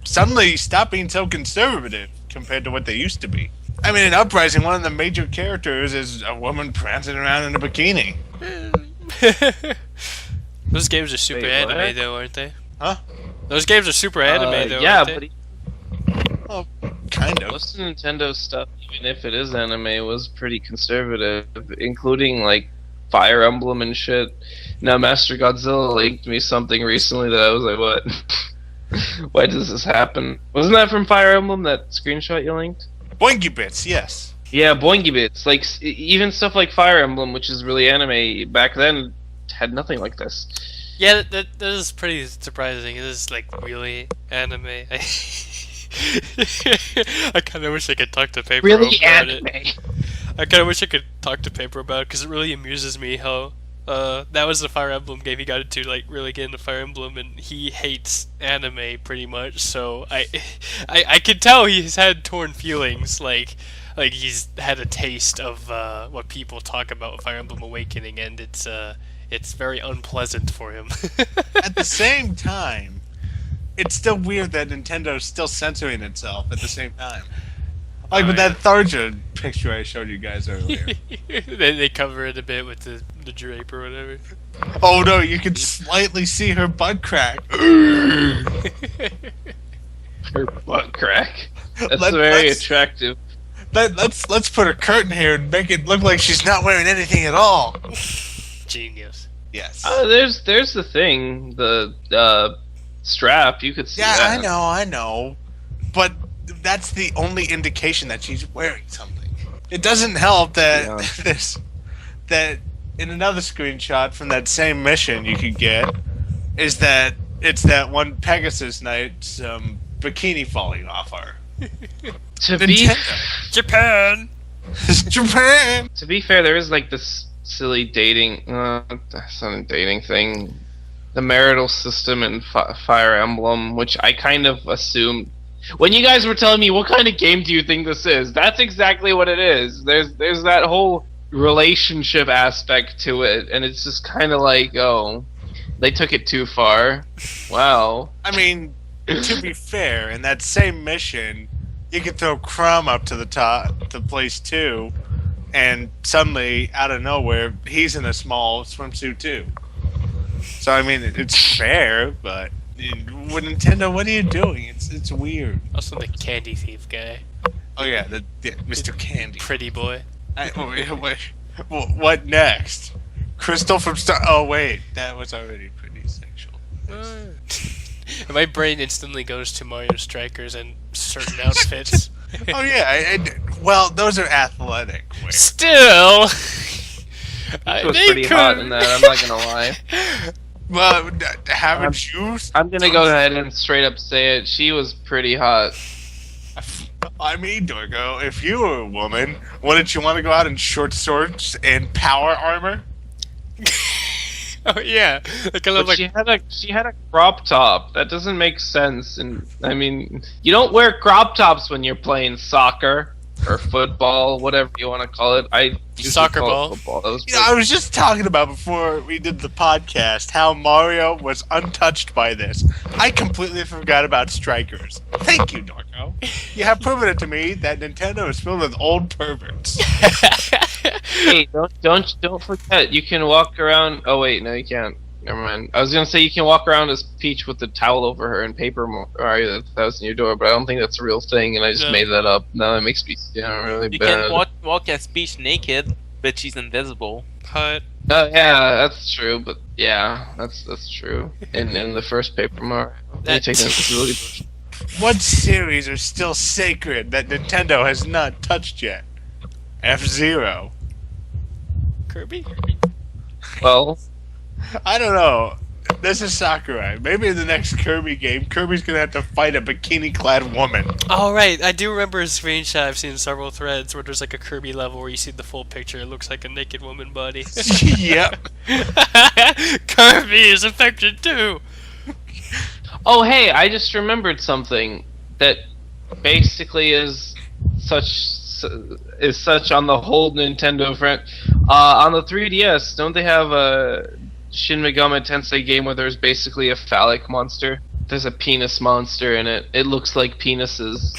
suddenly stopped being so conservative compared to what they used to be. I mean, in Uprising, one of the major characters is a woman prancing around in a bikini. Those games are super Wait, what? anime, though, aren't they? Huh? Those games are super anime, though. Yeah, aren't they? but Kind of. most of Nintendo stuff, even if it is anime, was pretty conservative, including like Fire Emblem and shit. Now, Master Godzilla linked me something recently that I was like, what? Why does this happen? Wasn't that from Fire Emblem, that screenshot you linked? Boinky Bits, yes. Yeah, Boingy Bits. Like, even stuff like Fire Emblem, which is really anime, back then had nothing like this. Yeah, that is pretty surprising. It is like really anime. I kind of wish I could talk to Paper Really about anime. it. I kind of wish I could talk to Paper about it because it really amuses me how that was the Fire Emblem game he got into, like really get into Fire Emblem, and he hates anime pretty much. So I can tell he's had torn feelings, like he's had a taste of what people talk about with Fire Emblem Awakening, and it's very unpleasant for him. At the same time, it's still weird that Nintendo's still censoring itself at the same time. Like with that Tharja picture I showed you guys earlier. they cover it a bit with the drape or whatever. Oh no, you can slightly see her butt crack. Her butt crack. That's very attractive. Let's put a curtain here and make it look like she's not wearing anything at all. Genius. Yes. There's the thing, the strap. You could see Yeah, that. I know, but that's the only indication that she's wearing something. It doesn't help that that in another screenshot from that same mission you could get is that it's that one Pegasus Knight's bikini falling off her. To be Japan. Japan. To be fair, there is like this silly dating, that's not a dating thing, the marital system in Fire Emblem, which I kind of assumed. When you guys were telling me what kind of game do you think this is, that's exactly what it is. There's that whole relationship aspect to it, and it's just kind of like, oh, they took it too far. Wow. I mean, to be fair, in that same mission, you could throw Crumb up to the top, to place 2, and suddenly, out of nowhere, he's in a small swimsuit too. So I mean, it's fair, but with Nintendo, what are you doing? It's weird. Also the candy thief guy. Oh yeah, Mr. Candy. Pretty boy. Wait, what next? Crystal from Star. Oh wait, that was already pretty sexual. My brain instantly goes to Mario Strikers and certain outfits. Oh yeah, well, those are athletic. Still, She was pretty hot in that, I'm not gonna lie. Well, haven't you? I'm gonna go ahead and straight up say it. She was pretty hot. I mean, Dorgo, if you were a woman, wouldn't you want to go out in short shorts and power armor? Oh yeah, like I love But like she had a crop top. That doesn't make sense. And I mean, you don't wear crop tops when you're playing soccer or football, whatever you want to call it. I usually Soccer call it ball. football. That was You know, I was just talking about before we did the podcast how Mario was untouched by this. I completely forgot about Strikers. Thank you, Dorko. You have proven it to me that Nintendo is filled with old perverts. Hey, don't forget. You can walk around. Oh wait, no, you can't. Never mind. I was gonna say you can walk around as Peach with the towel over her and paper Mario that was in your door, but I don't think that's a real thing, and I just No. made that up. No, that makes me really You bad. can walk as Peach naked, but she's invisible. hut. Oh yeah, that's true. But yeah, that's true. In the first Paper Mario, they take that possibility. What series are still sacred that Nintendo has not touched yet? F-Zero. Kirby. Well, I don't know. This is Sakurai. Maybe in the next Kirby game, Kirby's gonna have to fight a bikini-clad woman. Oh, right. I do remember a screenshot. I've seen several threads where there's like a Kirby level where you see the full picture. It looks like a naked woman body. Yep. Kirby is affected too. Oh, hey, I just remembered something that basically is such on the whole Nintendo front. On the 3DS, don't they have a Shin Megami Tensei game where there's basically a phallic monster? There's a penis monster in it. It looks like penises.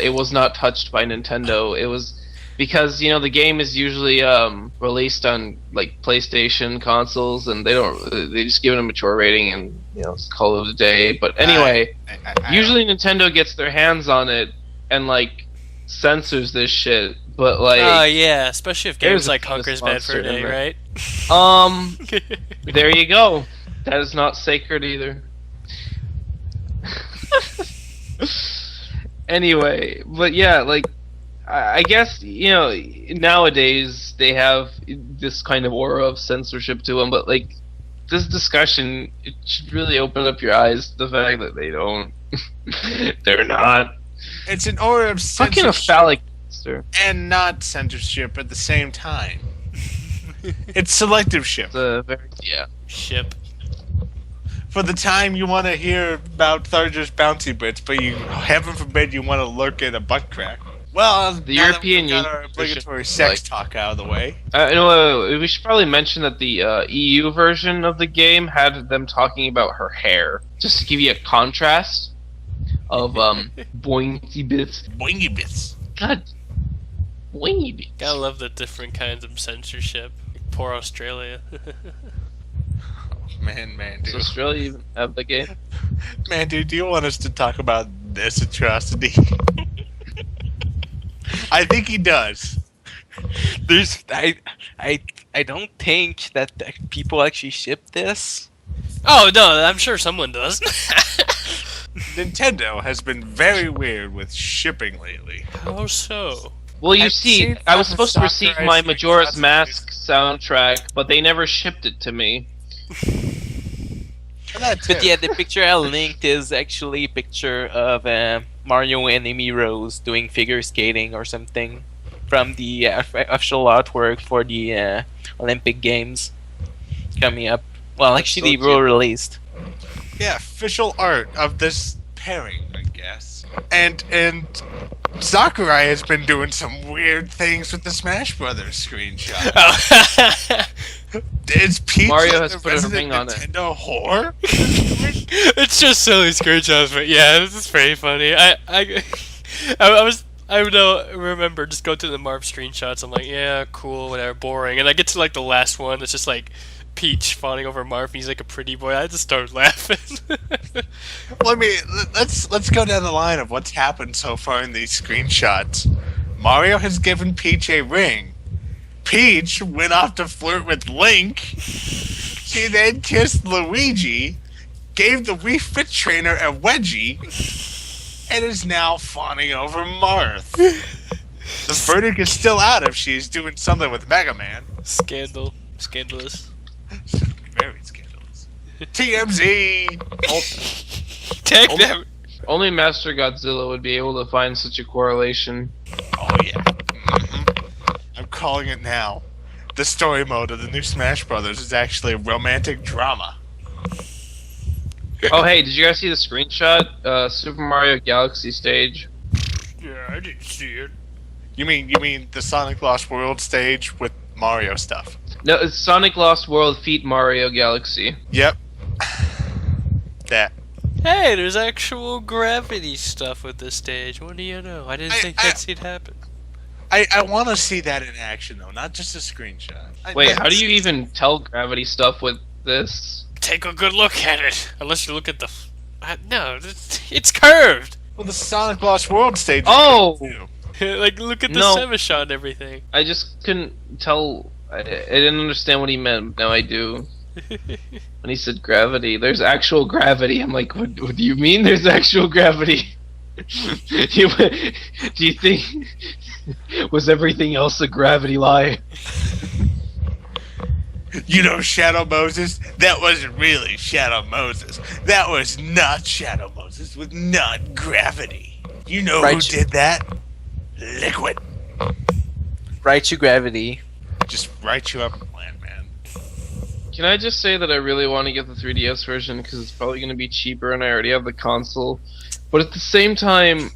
It was not touched by Nintendo. It was because the game is usually released on like PlayStation consoles, and they just give it a mature rating and call it a day. But anyway, usually Nintendo gets their hands on it and like censors this shit. But like, oh yeah, especially if games like penis Conker's Bad for a Day, right? There you go. That is not sacred either. Anyway, but yeah, like I guess nowadays they have this kind of aura of censorship to them, but like this discussion, it should really open up your eyes to the fact that they don't. They're not. It's an aura of Fucking a censorship phallic monster. and not censorship at the same time. It's selective ship. It's a very Ship. For the time you want to hear about Tharger's bouncy bits, but heaven forbid, you want to lurk at a butt crack. Well, The now European that we got our Union obligatory version, sex like- talk out of the way. We should probably mention that the EU version of the game had them talking about her hair, just to give you a contrast of boingy bits. Wingy bits. God, boingy bits. Gotta love the different kinds of censorship. Poor Australia. Man, Does dude. Australia even have the game? Man, dude, do you want us to talk about this atrocity? I think he does. There's I don't think that people actually ship this. Oh no, I'm sure someone does. Nintendo has been very weird with shipping lately. How so? Well, you I've see, seen I was some supposed to receive Sakurai my screenshots Majora's of Mask soundtrack, but they never shipped it to me. But yeah, the picture I linked is actually a picture of Mario and Amy Rose doing figure skating or something from the official artwork for the Olympic Games coming up. Well, That's actually, so they were cute. released. Yeah, official art of this pairing, I guess. And Sakurai has been doing some weird things with the Smash Brothers screenshot. Is Peach Mario has the put a resident ring on it. Nintendo whore? It's just silly screenshots, but yeah, this is pretty funny. I remember just go to the Marv screenshots. I'm like, yeah, cool, whatever, boring. And I get to like the last one. It's just like Peach fawning over Marv. And he's like a pretty boy. I just started laughing. Well, let's go down the line of what's happened so far in these screenshots. Mario has given Peach a ring. Peach went off to flirt with Link. She then kissed Luigi, gave the Wii Fit trainer a wedgie, and is now fawning over Marth. The verdict is still out if she's doing something with Mega Man. Scandalous. Very scandalous. TMZ! Take Oh. them. Only Master Godzilla would be able to find such a correlation. Oh yeah. I'm calling it now. The story mode of the new Smash Brothers is actually a romantic drama. Oh, hey, did you guys see the screenshot? Super Mario Galaxy stage. Yeah, I didn't see it. You mean the Sonic Lost World stage with Mario stuff? No, it's Sonic Lost World feat Mario Galaxy. Yep. That. Hey, there's actual gravity stuff with this stage. What do you know? I didn't think I'd see it happen. I want to see that in action though, not just a screenshot. Wait, how do you even tell gravity stuff with this? Take a good look at it. Unless you look at the. No, it's curved. Well, the Sonic Lost World stage. is Oh! good, too. Like, look at the No. Sema shot and everything. I just couldn't tell. I didn't understand what he meant. Now I do. When he said gravity, there's actual gravity. I'm like, what do you mean there's actual gravity? do you think was everything else a gravity lie? You know Shadow Moses? That wasn't really Shadow Moses. That was not Shadow Moses with not gravity. You know who did that? Liquid. Raichu Gravity. Just write you up a plan, man. Can I just say that I really want to get the 3DS version because it's probably going to be cheaper and I already have the console. But at the same time,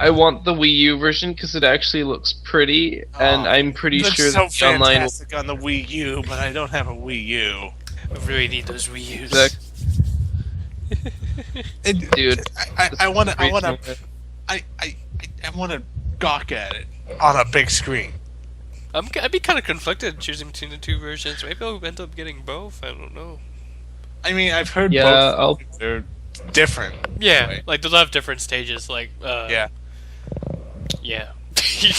I want the Wii U version because it actually looks pretty, and I'm pretty sure so that the online. fantastic on the Wii U, but I don't have a Wii U. I really need those Wii U's. Dude, I want to gawk at it on a big screen. I'd be kind of conflicted choosing between the two versions. Maybe I'll end up getting both. I don't know. I mean, I've heard both. They're different. Yeah, Right. like they'll have different stages. Like Yeah. yeah.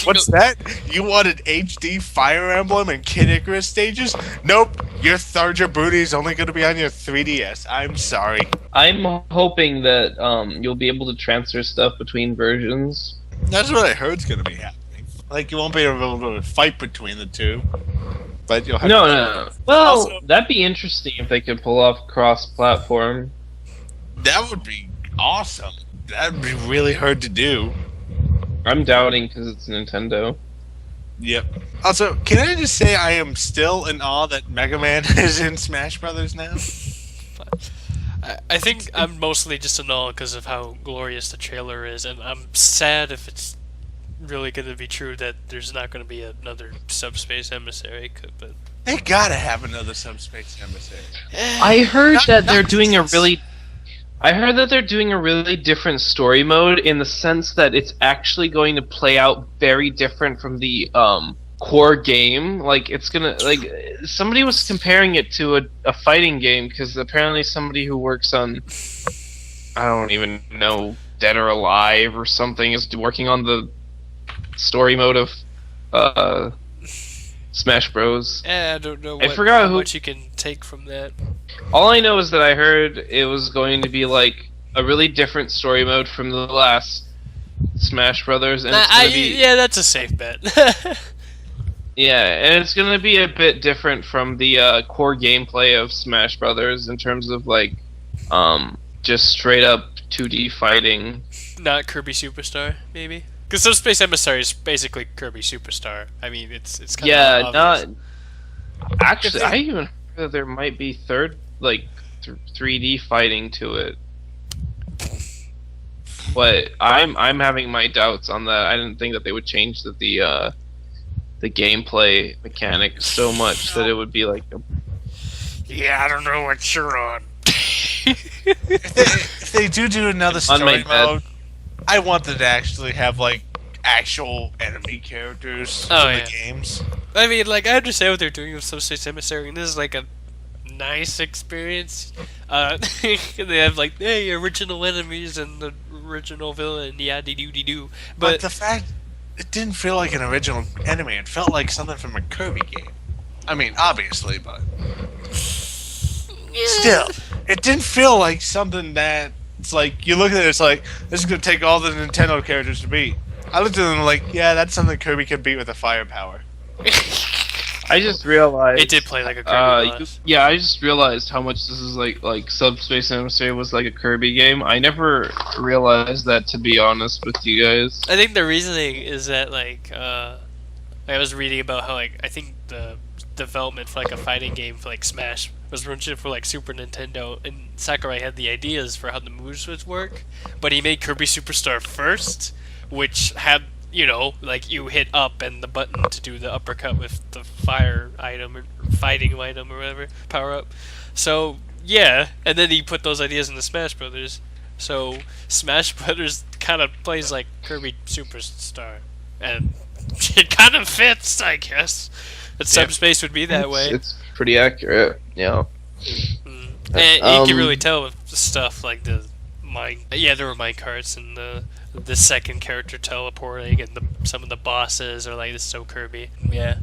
What's that? You wanted HD Fire Emblem and Kid Icarus stages? Nope. Your Tharja Booty is only going to be on your 3DS. I'm sorry. I'm hoping that you'll be able to transfer stuff between versions. That's what I heard's going to be happening. Like, you won't be able to fight between the two. But you'll have No. Well, Also- that'd be interesting if they could pull off cross-platform. That would be awesome. That'd be really hard to do. I'm doubting because it's Nintendo. Yep. Also, can I just say I am still in awe that Mega Man is in Smash Brothers now? I think I'm mostly just in awe because of how glorious the trailer is, and I'm sad if it's really going to be true that there's not going to be another Subspace Emissary. But They gotta have another Subspace Emissary. I heard that they're not doing a this. really. I heard that they're doing a really different story mode in the sense that it's actually going to play out very different from the core game. Like it's gonna somebody was comparing it to a fighting game because apparently somebody who works on I don't even know Dead or Alive or something is working on the story mode of Smash Bros. I don't know I forgot how who- much you can take from that. All I know is that I heard it was going to be like a really different story mode from the last Smash Brothers, and it's gonna be Yeah, that's a safe bet. and it's gonna be a bit different from the core gameplay of Smash Brothers in terms of like just straight up 2D fighting. Not Kirby Superstar, maybe? Because Subspace Emissary is basically Kirby Superstar. I mean, it's kind of Not actually. I even heard that there might be 3D fighting to it. But I'm having my doubts on that. I didn't think that they would change the gameplay mechanics so much that it would be like a Yeah, I don't know what you're on. If they do another On my story bed. mode, I want them to actually have like actual enemy characters Oh, from yeah. the games. I mean, like, I understand what they're doing with Subspace Emissary, and this is like a nice experience. They have like, hey, original enemies and the original villain, yada-doo-dee-doo. But But the fact it didn't feel like an original enemy, it felt like something from a Kirby game. I mean, obviously, but still, it didn't feel like something that it's like you look at it, it's like this is gonna take all the Nintendo characters to beat. I looked at them like, yeah, that's something Kirby could beat with a firepower. I just realized it did play like a Kirby boss. yeah, I just realized how much this is like Subspace Emissary was like a Kirby game. I never realized that, to be honest with you guys. I think the reasoning is that like I was reading about how like I think the development for like a fighting game for like Smash was originally for like Super Nintendo, and Sakurai had the ideas for how the moves would work, but he made Kirby Superstar first, which had, you know, like you hit up and the button to do the uppercut with the fire item or fighting item or whatever power up. So yeah, and then he put those ideas into Smash Brothers. So Smash Brothers kind of plays like Kirby Superstar, and it kind of fits, I guess. But Subspace would be that way. It's pretty accurate, yeah. And you can really tell with the stuff like the mine. Yeah, there were mine carts and the second character teleporting, and some of the bosses are like, this is so Kirby. Yeah.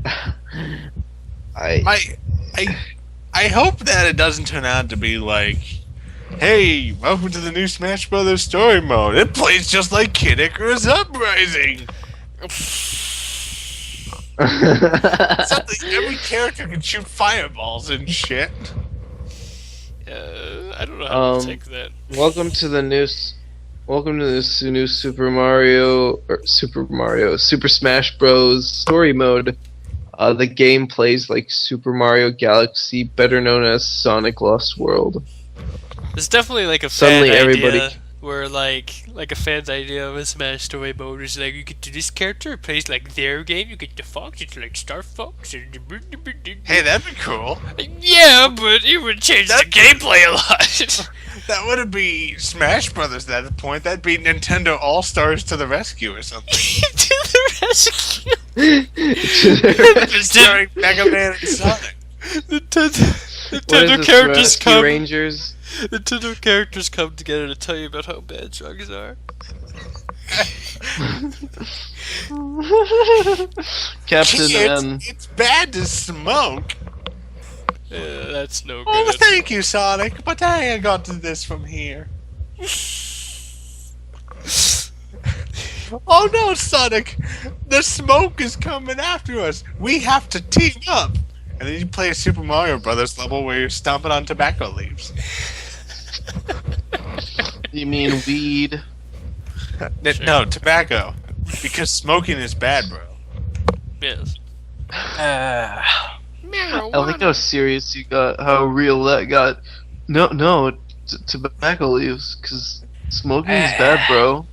I hope that it doesn't turn out to be like, hey, welcome to the new Smash Brothers story mode. It plays just like Kid Icarus Uprising. Something, every character can shoot fireballs and shit. I don't know how to take that. Welcome to the new Super Smash Bros. Story mode. The game plays like Super Mario Galaxy, better known as Sonic Lost World. It's definitely like a Suddenly fan everybody- idea where like a fan's idea of a Smash story mode is like you get to this character it plays like their game, you get the Fox, it's like Star Fox and Hey, that'd be cool. yeah, but it would change the gameplay a lot. That wouldn't be Smash Brothers at that point. That'd be Nintendo All Stars to the rescue or something. To the rescue. Starring Mega Man and Sonic. Nintendo characters Rescue come. Rangers. Nintendo characters come together to tell you about how bad drugs are. Captain N. It's bad to smoke. Yeah, that's no Oh, good. thank you, Sonic. But I got to this from here. Oh no, Sonic! The smoke is coming after us. We have to team up. And then you play a Super Mario Brothers level where you're stomping on tobacco leaves. You mean weed? No, tobacco. Because smoking is bad, bro. Yes. I like how serious you got, how real that got. No, tobacco leaves, because smoking is bad, bro.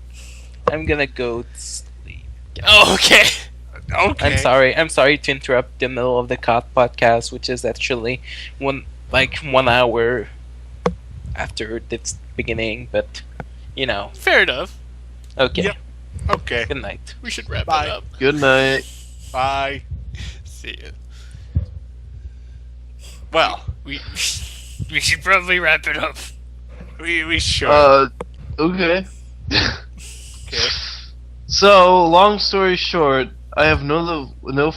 I'm gonna go to sleep. Oh, okay. Okay. I'm sorry to interrupt the middle of the COT podcast, which is actually 1 hour after its beginning, but you know. Fair enough. Okay. Yep. Okay. Good night. We should wrap Bye. it up. Good night. Bye. See ya. Well, We should probably wrap it up. we should. Okay. Okay. So, long story short, I have no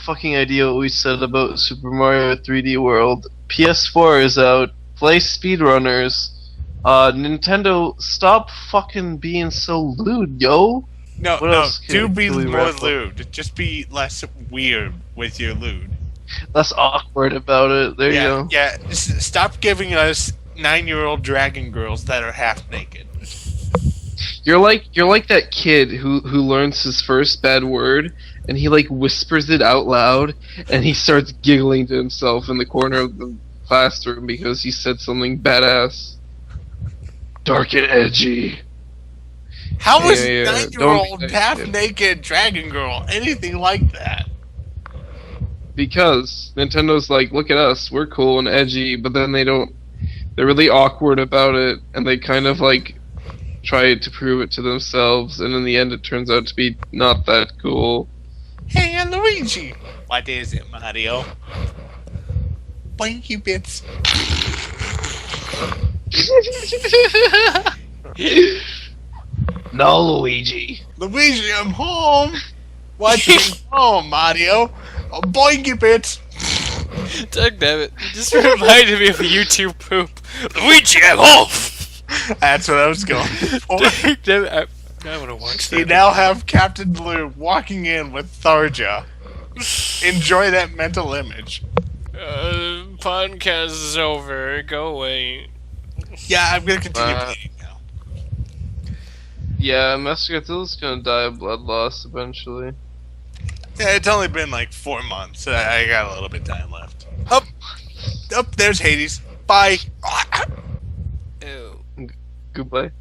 fucking idea what we said about Super Mario 3D World. PS4 is out. Play SpeedRunners. Nintendo, stop fucking being so lewd, yo. No, What no, else do be can we more wrap up? lewd. Just be less weird with your lewd. Less awkward about it. There you go. Yeah. Stop giving us 9-year-old dragon girls that are half naked. You're like that kid who learns his first bad word and he like whispers it out loud and he starts giggling to himself in the corner of the classroom because he said something badass. Dark and edgy. How is Yeah, 9-year-old don't be half naked. naked dragon girl anything like that? Because Nintendo's like, look at us, we're cool and edgy, but then they're really awkward about it and they kind of like try to prove it to themselves, and in the end it turns out to be not that cool. Hey, Luigi! What is it, Mario? Blinky bits. No, Luigi. Luigi, I'm home! What's home, Mario? Oh, boinky bits! Doug, damn it. You just reminded me of YouTube poop. Luigi, I'm home! That's what I was going for. Doug, damn it. I want to watch that. You now have Captain Blue walking in with Tharja. Enjoy that mental image. Podcast is over. Go away. Yeah, I'm gonna continue Uh, playing now. Yeah, Master Godzilla's gonna die of blood loss eventually. Yeah, it's only been like 4 months. I got a little bit of time left. Up! There's Hades. Bye! Ew. Goodbye.